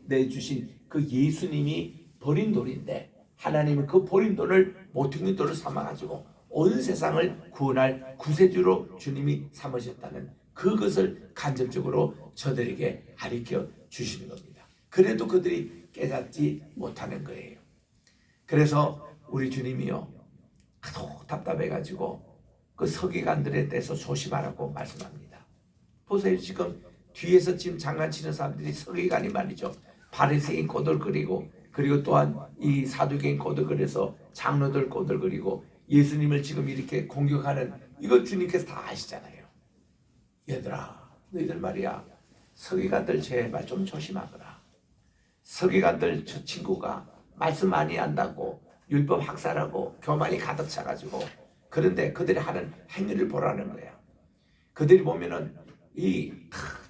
내주신 그 예수님이 버린 돌인데 하나님은 그 버린 돌을 모퉁이 돌을 삼아가지고 온 세상을 구원할 구세주로 주님이 삼으셨다는 그것을 간접적으로 저들에게 가르쳐 주시는 겁니다. 그래도 그들이 깨닫지 못하는 거예요. 그래서 우리 주님이요, 하도 답답해가지고 그 서기관들에 대해서 조심하라고 말씀합니다. 보세요, 지금 뒤에서 지금 장난치는 사람들이 서기관이 말이죠. 바리새인 꼬들거리고 그리고 또한 이 사두개인 꼬들거려서 장로들 꼬들거리고 예수님을 지금 이렇게 공격하는 이거 주님께서 다 아시잖아요. 얘들아, 너희들 말이야, 서기관들 제발 좀 조심하거라. 서기관들 저 친구가 말씀 많이 한다고 율법 학살하고 교만이 가득 차가지고 그런데 그들이 하는 행위를 보라는 거야. 그들이 보면은 이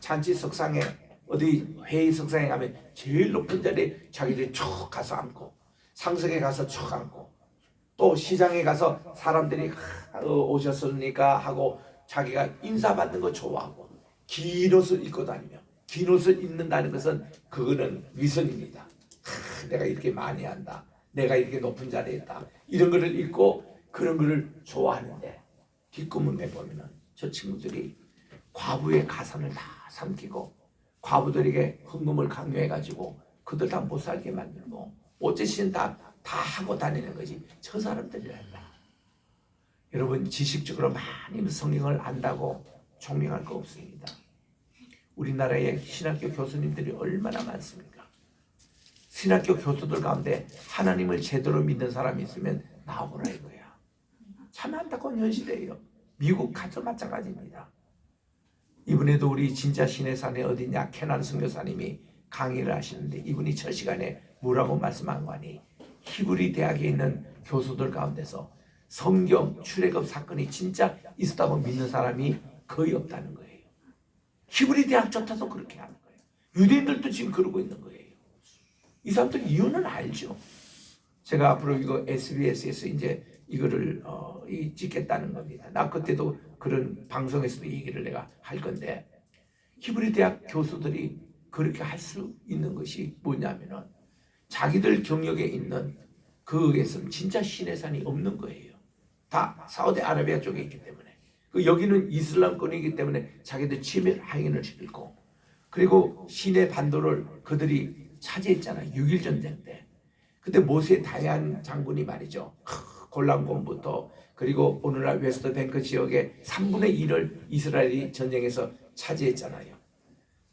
잔치석상에 어디 회의석상에 가면 제일 높은 자리에 자기들이 쭉 가서 앉고 상석에 가서 쭉 앉고 또 시장에 가서 사람들이 오셨습니까 하고 자기가 인사받는 거 좋아하고 긴 옷을 입고 다니며 긴 옷을 입는다는 것은 그거는 위선입니다. 내가 이렇게 많이 한다. 내가 이렇게 높은 자리에 있다. 이런 거를 입고 그런 거를 좋아하는데 뒷구멍에 보면은 저 친구들이 과부의 가산을 다 삼키고 과부들에게 헌금을 강요해가지고 그들 다 못 살게 만들고 어째신 다 하고 다니는 거지. 저 사람들이란다. 여러분 지식적으로 많이 성경을 안다고 존경할 거 없습니다. 우리나라에 신학교 교수님들이 얼마나 많습니까? 신학교 교수들 가운데 하나님을 제대로 믿는 사람이 있으면 나오거라 이거야. 참 안타까운 현실이에요. 미국 가서 마찬가지입니다. 이번에도 우리 진짜 신의 산에 어디냐 캐난 선교사님이 강의를 하시는데 이분이 첫 시간에 뭐라고 말씀한 거니? 히브리 대학에 있는 교수들 가운데서 성경 출애굽 사건이 진짜 있었다고 믿는 사람이 거의 없다는 거예요. 히브리 대학조차도 그렇게 하는 거예요. 유대인들도 지금 그러고 있는 거예요. 이 사람들 이유는 알죠. 제가 앞으로 이거 SBS에서 이제 이거를 찍겠다는 겁니다. 나 그때도 그런 방송에서도 얘기를 내가 할 건데 히브리 대학 교수들이 그렇게 할 수 있는 것이 뭐냐면은 자기들 경력에 있는 그에서는 진짜 신의 산이 없는 거예요. 다 사우디아라비아 쪽에 있기 때문에. 여기는 이슬람권이기 때문에 자기들 치밀 항해를 시키고 그리고 시내 반도를 그들이 차지했잖아요. 6.1 전쟁 때. 그때 모세 다얀 장군이 말이죠. 골란공부터 그리고 오늘날 웨스트뱅크 지역의 3분의 1을 이스라엘이 전쟁에서 차지했잖아요.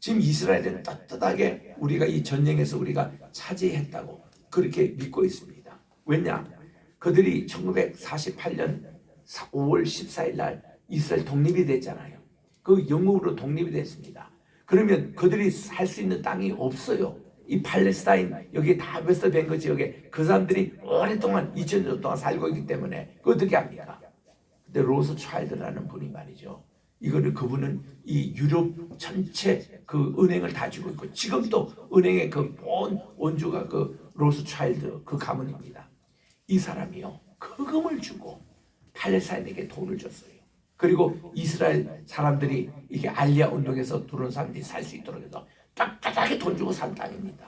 지금 이스라엘은 떳떳하게 우리가 이 전쟁에서 우리가 차지했다고 그렇게 믿고 있습니다. 왜냐? 그들이 1948년 5월 14일 날 이스라엘 독립이 됐잖아요. 그 영국으로 독립이 됐습니다. 그러면 그들이 살 수 있는 땅이 없어요. 이 팔레스타인 여기 다 웨스트뱅크 지역에 그 사람들이 오랫동안 2000년 동안 살고 있기 때문에 그 어떻게 합니까? 근데 로스 차일드라는 분이 말이죠. 이거를 그분은 이 유럽 전체 그 은행을 다 쥐고 있고 지금도 은행의 그 본 원주가 그 로스 차일드 그 가문입니다. 이 사람이요 흑금을 주고 팔레스타인에게 돈을 줬어요. 그리고 이스라엘 사람들이 이게 알리아 운동에서 들어온 사람들이 살 수 있도록 해서 바닥에 돈 주고 산 땅입니다.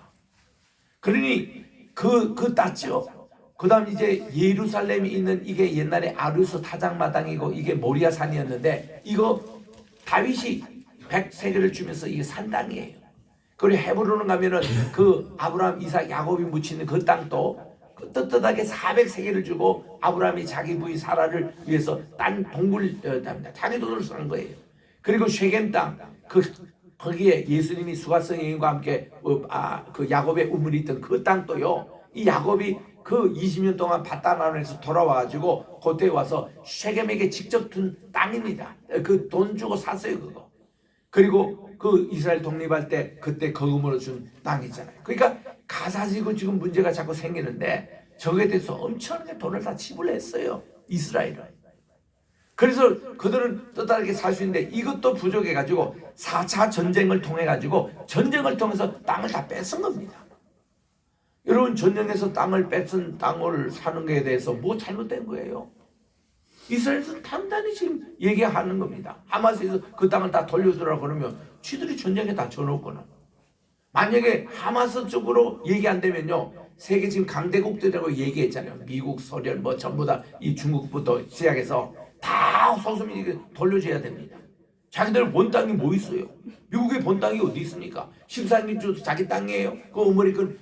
그러니 그 땄죠. 그 다음 이제 예루살렘이 있는 이게 옛날에 아루스 타작마당이고 이게 모리아 산이었는데 이거 다윗이 100세겔을 주면서 이게 산 땅이에요. 그리고 헤브론을 가면은 그 아브라함, 이삭, 야곱이 묻히는 그 땅도 떳떳하게 400세겔을 주고 아브라함이 자기 부인 사라를 위해서 딴 동굴 답니다. 자기 돈으로 쓰는 거예요. 그리고 쉐겜 땅 거기에 예수님이 수가성 여인과 함께 그 야곱의 우물이 있던 그 땅도요. 이 야곱이 그 20년 동안 바다나에서 돌아와가지고 그때 와서 쉐겜에게 직접 둔 땅입니다. 그 돈 주고 샀어요 그거. 그리고 그 이스라엘 독립할 때 그때 거금으로 준 땅이잖아요. 그러니까 가사지고 지금 문제가 자꾸 생기는데 저거에 대해서 엄청나게 돈을 다 지불했어요 이스라엘은. 그래서 그들은 뜻다르게 살 수 있는데 이것도 부족해가지고 4차 전쟁을 통해가지고 전쟁을 통해서 땅을 다 뺏은 겁니다. 여러분 전쟁에서 땅을 뺏은 땅을 사는 것에 대해서 뭐 잘못된 거예요? 이스라엘에서 단단히 지금 얘기하는 겁니다. 하마스에서 그 땅을 다 돌려주라 그러면 쥐들이 전쟁에 다 져놓고는 만약에 하마스 쪽으로 얘기 안 되면요 세계 지금 강대국들이라고 얘기했잖아요. 미국, 소련 뭐 전부 다 이 중국부터 시작해서 다 소수민이 돌려줘야 됩니다. 자기들 본 땅이 뭐 있어요? 미국의 본 땅이 어디 있습니까? 14인주 자기 땅이에요. 그 어메리칸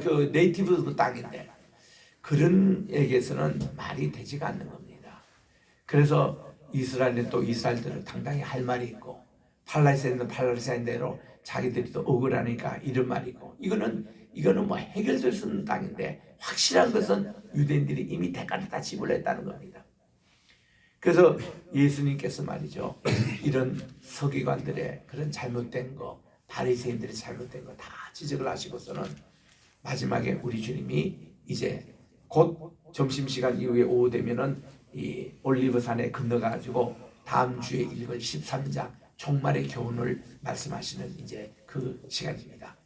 그 네이티브 그 땅인데 그런 얘기에서는 말이 되지가 않는 겁니다. 그래서 이스라엘은 또 이스라엘대로 당당히 할 말이 있고 팔레스타인은 팔레스타인대로 자기들이 또 억울하니까 이런 말이 있고 이거는 뭐 해결될 수 있는 땅인데 확실한 것은 유대인들이 이미 대가를 다 지불했다는 겁니다. 그래서 예수님께서 말이죠. 이런 서기관들의 그런 잘못된 거, 바리새인들의 잘못된 거 다 지적을 하시고서는 마지막에 우리 주님이 이제 곧 점심시간 이후에 오후 되면은 이 올리브산에 건너가지고 다음 주에 읽을 13장 종말의 교훈을 말씀하시는 이제 그 시간입니다.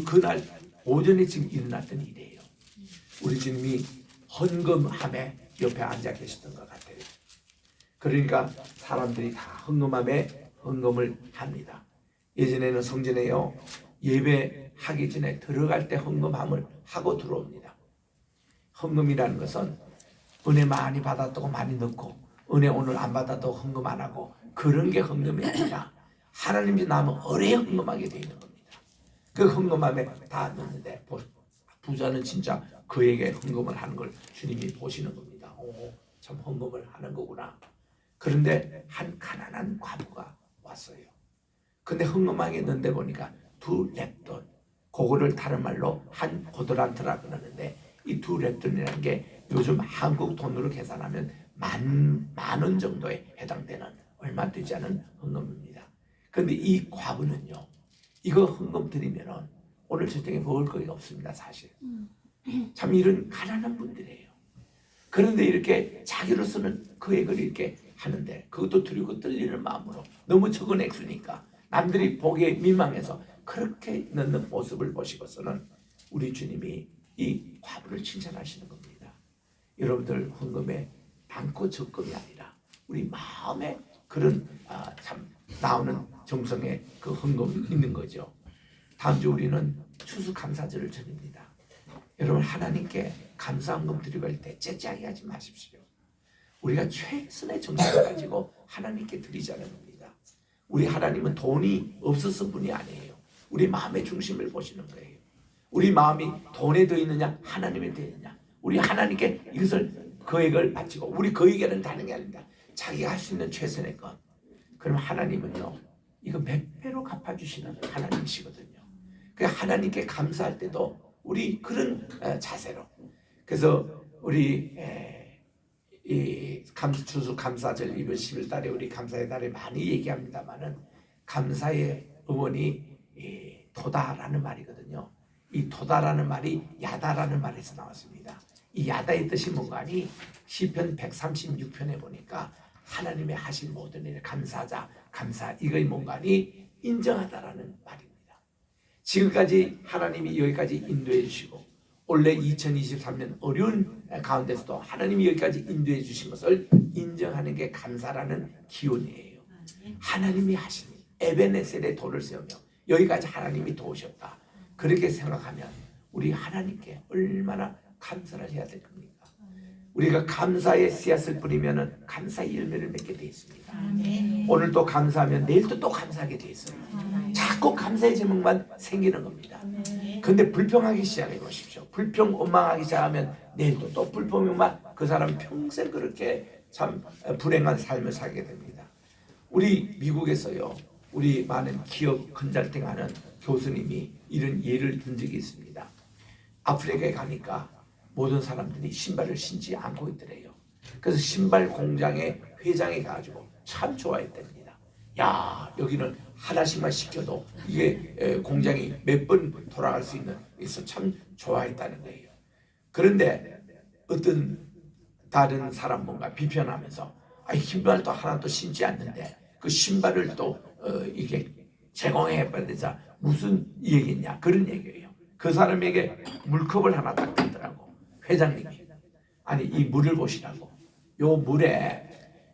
그날 오전에 지금 일어났던 일이에요. 우리 주님이 헌금함에 옆에 앉아 계셨던 것 같아요. 그러니까 사람들이 다 헌금함에 헌금을 합니다. 예전에는 성전에요 예배하기 전에 들어갈 때 헌금함을 하고 들어옵니다. 헌금이라는 것은 은혜 많이 받았다고 많이 넣고 은혜 오늘 안 받았다고 헌금 안 하고 그런 게 헌금이 아니라 하나님이 나면 오래 헌금하게 되어 있는 겁니다. 그 헌금함에 다 넣는데 부자는 진짜 그에게 헌금을 하는 걸 주님이 보시는 겁니다. 참 헌금을 하는 거구나. 그런데 한 가난한 과부가 왔어요. 근데 헌금함에 넣는데 보니까 2렙돈, 그거를 다른 말로 한 고드란트라 그러는데 이 2렙돈이라는 게 요즘 한국 돈으로 계산하면 만 원 정도에 해당되는 얼마 되지 않은 헌금입니다. 그런데 이 과부는요, 이거 헌금 드리면은 오늘 저녁에 먹을 거리가 없습니다, 사실. 참 이런 가난한 분들이에요. 그런데 이렇게 자기로서는 금액을 이렇게 하는데 그것도 드리고 떨리는 마음으로 너무 적은 액수니까 남들이 보기에 민망해서 그렇게 넣는 모습을 보시고서는 우리 주님이 이 과부를 칭찬하시는 겁니다. 여러분들 헌금에 많고 적금이 아니라 우리 마음에 그런 참 나오는 정성의 그 헌금이 있는 거죠. 다음 주 우리는 추수감사절을 전입니다. 여러분 하나님께 감사헌금 드리고 할 때 째째하게 하지 마십시오. 우리가 최선의 정신을 가지고 하나님께 드리자는 겁니다. 우리 하나님은 돈이 없어서 분이 아니에요. 우리 마음의 중심을 보시는 거예요. 우리 마음이 돈에 더 있느냐 하나님에 더 있느냐. 우리 하나님께 이것을 거액을 바치고 우리 거액에는 다른 게 아닙니다. 자기가 할 수 있는 최선의 것. 그럼 하나님은요 이거 몇 배로 갚아주시는 하나님이시거든요. 그 하나님께 감사할 때도 우리 그런 자세로. 그래서 우리 이 추수 감사절 이번 10월 달에 우리 감사의 달에 많이 얘기합니다만은 감사의 어원이 도다라는 말이거든요. 이 도다라는 말이 야다라는 말에서 나왔습니다. 이 야다의 뜻이 뭔가 하니 시편 136편에 보니까 하나님의 하신 모든 일에 감사하자 감사 이거의 뭔가 하니 인정하다라는 말입니다. 지금까지 하나님이 여기까지 인도해 주시고 원래 2023년 어려운 가운데서도 하나님이 여기까지 인도해 주신 것을 인정하는 게 감사라는 기원이에요. 하나님이 하신 에베네셀의 돌을 세우며 여기까지 하나님이 도우셨다. 그렇게 생각하면 우리 하나님께 얼마나 감사를 해야 될 겁니까? 우리가 감사의 씨앗을 뿌리면 감사의 열매를 맺게 돼 있습니다. 오늘도 감사하면 내일도 또 감사하게 돼 있어요. 자꾸 감사의 제목만 생기는 겁니다. 근데 불평하기 시작해 보십시오. 불평 원망하기 시작하면 내일도 또 불평 원망, 그 사람 평생 그렇게 참 불행한 삶을 살게 됩니다. 우리 미국에서요, 우리 많은 기업 컨설팅하는 교수님이 이런 예를 든 적이 있습니다. 아프리카에 가니까 모든 사람들이 신발을 신지 않고 있더래요. 그래서 신발 공장의 회장이 가지고 참 좋아했답니다. 야, 여기는 하나씩만 시켜도 이게 공장이 몇 번 돌아갈 수 있는, 그래서 참 좋아했다는 거예요. 그런데 어떤 다른 사람 뭔가 비판하면서 신발도 하나도 신지 않는데 그 신발을 또 이게 제공해 봐야 되자 무슨 얘기냐, 그런 얘기예요. 그 사람에게 물컵을 하나 딱 들더라고, 회장님이. 아니, 이 물을 보시라고. 요 물에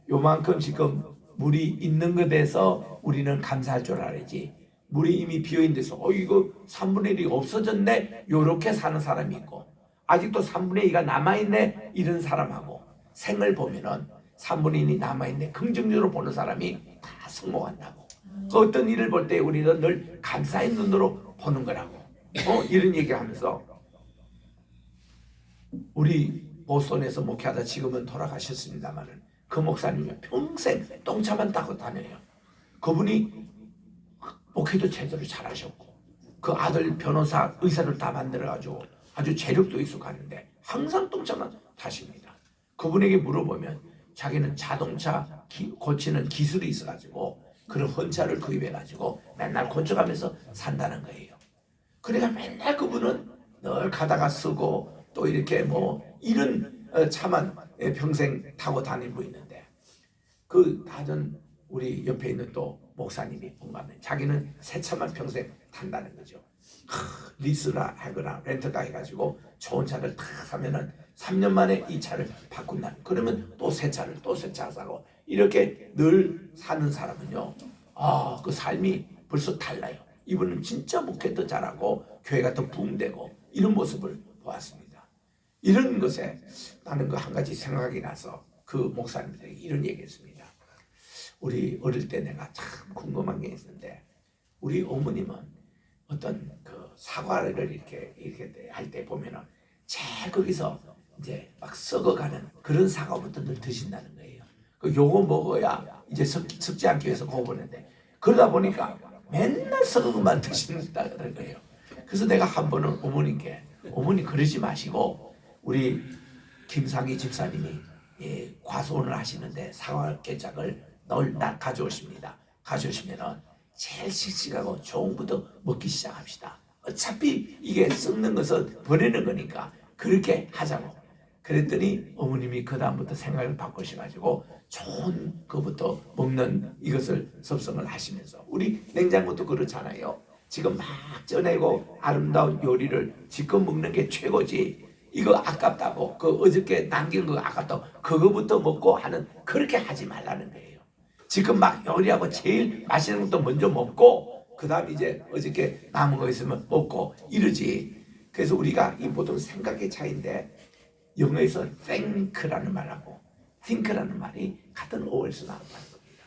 요만큼 지금 물이 있는 것에 대해서 우리는 감사할 줄 알아야지, 물이 이미 비어있는 데서 이거 3분의 1이 없어졌네, 요렇게 사는 사람이 있고, 아직도 3분의 2가 남아있네, 이런 사람하고, 생을 보면은 3분의 1이 남아있네, 긍정적으로 보는 사람이 다 성공한다고. 어떤 일을 볼 때 우리는 늘 감사의 눈으로 보는 거라고. 이런 얘기를 하면서, 우리 보스턴에서 목회하다 지금은 돌아가셨습니다만은 그 목사님이 평생 똥차만 따고 다녀요. 그분이 목회도 제대로 잘하셨고, 그 아들 변호사, 의사를 다 만들어가지고 아주 재력도 있어 가는데 항상 똥차만 타십니다. 그분에게 물어보면 자기는 자동차 고치는 기술이 있어가지고 그런 헌차를 구입해가지고 맨날 고쳐가면서 산다는 거예요. 그러니까 맨날 그분은 늘 가다가 쓰고 또 이렇게 뭐 이런 차만 평생 타고 다니고 있는데, 그 다른 우리 옆에 있는 또 목사님이 뭔가면 자기는 새 차만 평생 탄다는 거죠. 리스나 하거나 렌트카 해가지고 좋은 차를 탁 사면은 3년 만에 이 차를 바꾼다. 그러면 또 새 차를 또 새 차 사고, 이렇게 늘 사는 사람은요, 그 삶이 벌써 달라요. 이분은 진짜 목회도 잘하고 교회가 더 붕대고 이런 모습을 보았습니다. 이런 것에 나는 그 한 가지 생각이 나서 그 목사님들에게 이런 얘기했습니다. 우리 어릴 때 내가 참 궁금한 게 있는데, 우리 어머님은 어떤 그 사과를 이렇게 할 때 보면은 제일 거기서 이제 막 썩어가는 그런 사과부터 늘 드신다는 거예요. 그 요거 먹어야 이제 썩지 않기 위해서 그거 보는데, 그러다 보니까 맨날 썩은 것만 드신다는 거예요. 그래서 내가 한 번은 어머님께, 어머니 그러지 마시고 우리 김상희 집사님이 과수원을 하시는데 사과 깨짝을 늘 가져오십니다. 가져오시면은 제일 씩씩하고 좋은 것부터 먹기 시작합시다. 어차피 이게 썩는 것은 버리는 거니까 그렇게 하자고. 그랬더니 어머님이 그 다음부터 생각을 바꾸셔가지고 좋은 것부터 먹는 이것을 섭성을 하시면서, 우리 냉장고도 그렇잖아요. 지금 막 쪄내고 아름다운 요리를 지금 먹는 게 최고지. 이거 아깝다고, 그 어저께 남긴 거 아깝다고 그거부터 먹고 하는, 그렇게 하지 말라는 거예요. 지금 막 요리하고 제일 맛있는 것도 먼저 먹고 그 다음 이제 어저께 남은 거 있으면 먹고 이러지. 그래서 우리가 이 보통 생각의 차이인데, 영어에서 think라는 말하고 think라는 말이 같은 어원에서 나온다는 겁니다.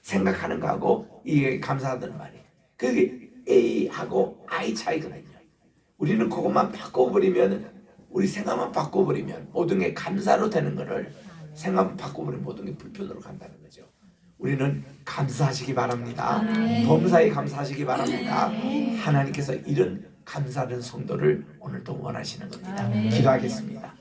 생각하는 거하고 이게 감사하다는 말이, 그게 A하고 I 차이거든요. 우리는 그것만 바꿔버리면, 우리 생각만 바꿔버리면 모든 게 감사로 되는 거를 생각만 바꿔버리면 모든 게 불편으로 간다는 거죠. 우리는 감사하시기 바랍니다. 범사에 감사하시기 바랍니다. 하나님께서 이런 감사하는 성도를 오늘도 원하시는 겁니다. 기도하겠습니다.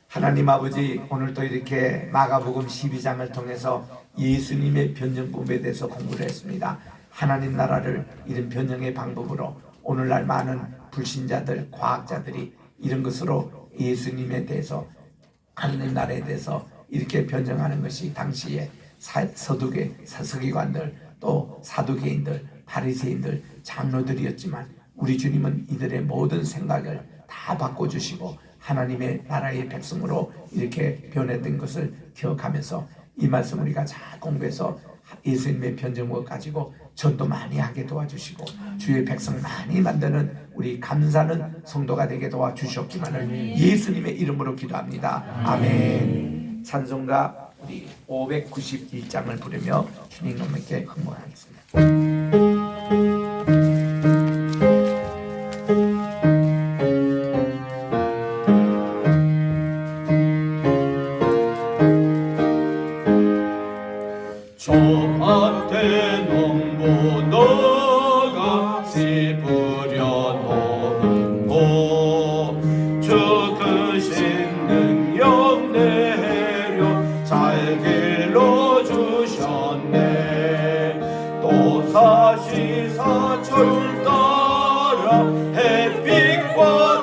하나님 아버지, 오늘도 이렇게 마가복음 12장을 통해서 예수님의 변증법에 대해서 공부를 했습니다. 하나님 나라를 이런 변증의 방법으로 오늘날 많은 불신자들, 과학자들이 이런 것으로 예수님에 대해서, 하나님 나라에 대해서 이렇게 변증하는 것이 당시에 서기관들, 또 사두개인들, 바리새인들, 장로들이었지만 우리 주님은 이들의 모든 생각을 다 바꿔주시고 하나님의 나라의 백성으로 이렇게 변했던 것을 기억하면서 이 말씀 우리가 잘 공부해서 예수님의 변증을 가지고 전도 많이 하게 도와주시고 주의 백성 많이 만드는 우리 감사는 성도가 되게 도와주셨기만을 예수님의 이름으로 기도합니다. 아멘. 찬송가 우리 591장을 부르며 주님께 흥분하겠습니다. 저 밭에 농부 너가 씨 뿌려 놓은 곳주 크신 능력 내려 잘 길러 주셨네. 또 사시사철 따라 햇빛과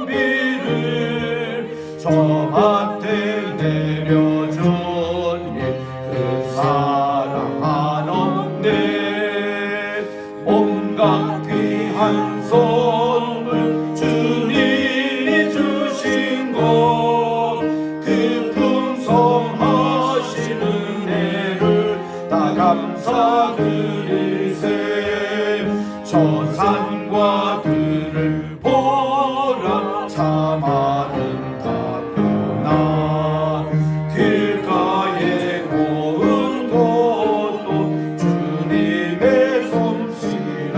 단비를 저 밭에 내려준 그 사랑 한없네. 온갖 귀한 선물 주님이 주신 것 그 풍성하신 은혜를 다 감사드리세. 저 산과 들을 보라 참 아름답구나. 길가에 고운 곳도 주님의 솜씨라.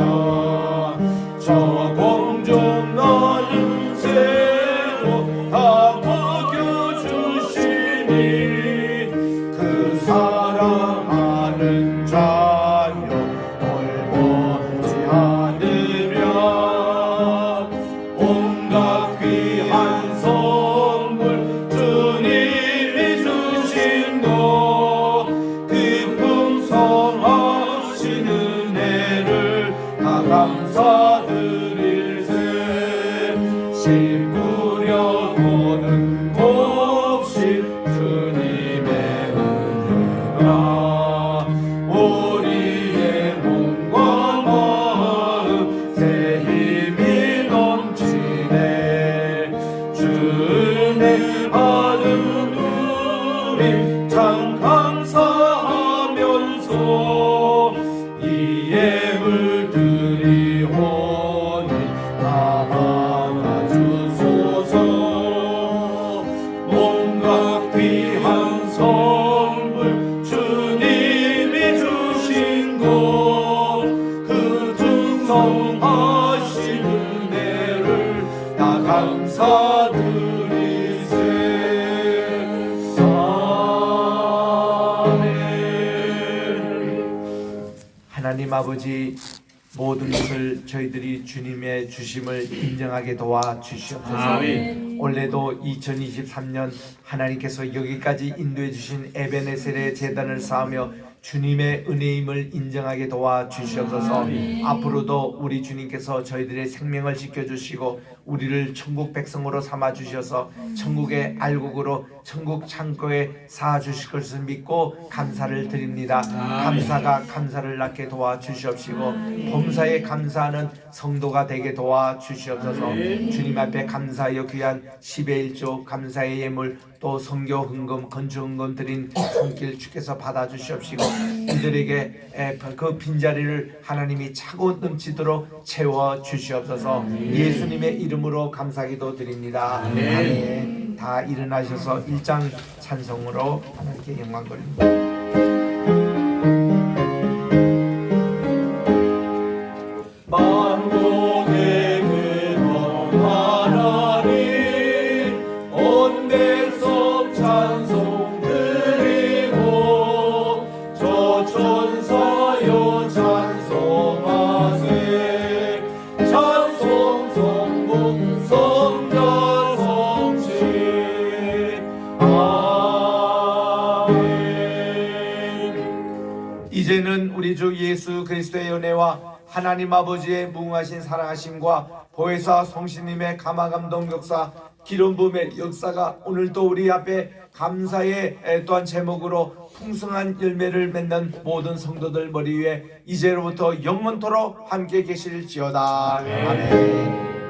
저 공정하는 새로 다 먹여주시니 그 사랑하는 자녀 돌보지 않으랴. 온갖 귀한 선물 주님이 주신 것 그 풍성하신 은혜를 다 감사드릴세. 씨 뿌려 놓는 몫이 주님의 은혜라. 우리의 몸과 마음 새 힘이 넘치네. 주의 받은 우리 참 감사하면서 이 예물 드리오니 나아가 주소서. 온갖 귀한 선물 주님이 주신 것 그 풍성하신 은혜를 다 감사드리세. 아멘. 하나님 아버지, 모든 것을 저희들이 주님의 주심을 인정하게 도와주시옵소서. 아멘. 올해도 2023년 하나님께서 여기까지 인도해 주신 에베네셀의 제단을 쌓으며 주님의 은혜임을 인정하게 도와주시옵소서. 앞으로도 우리 주님께서 저희들의 생명을 지켜주시고 우리를 천국 백성으로 삼아주셔서 천국의 알곡으로 천국 창고에 쌓아주실 것을 믿고 감사를 드립니다. 감사가 감사를 낳게 도와주시옵시고 범사에 감사하는 성도가 되게 도와주시옵소서. 주님 앞에 감사하여 귀한 10의 1조 감사의 예물 또 성교 헌금 건축 헌금 드린 손길 주께서 받아주시옵시고 이들에게 그 빈자리를 하나님이 차고 넘치도록 채워주시옵소서. 예수님의 이름으로 감사기도 드립니다. 아멘. 다 일어나셔서 1장 찬송으로 하나님께 영광 돌립니다. 만국의 근원 하나님 온 백성 찬송 드리고 저 천사여 찬송하세. 찬송 성부 성자 성신 아멘. 이제는 우리 주 예수 그리스도의 은혜와 하나님 아버지의 무궁하신 사랑하심과 보혜사 성신님의 감화감동 역사 기름 부음의 역사가 오늘도 우리 앞에 감사의 또한 제목으로 풍성한 열매를 맺는 모든 성도들 머리 위에 이제로부터 영원토록 함께 계실지어다. 아멘.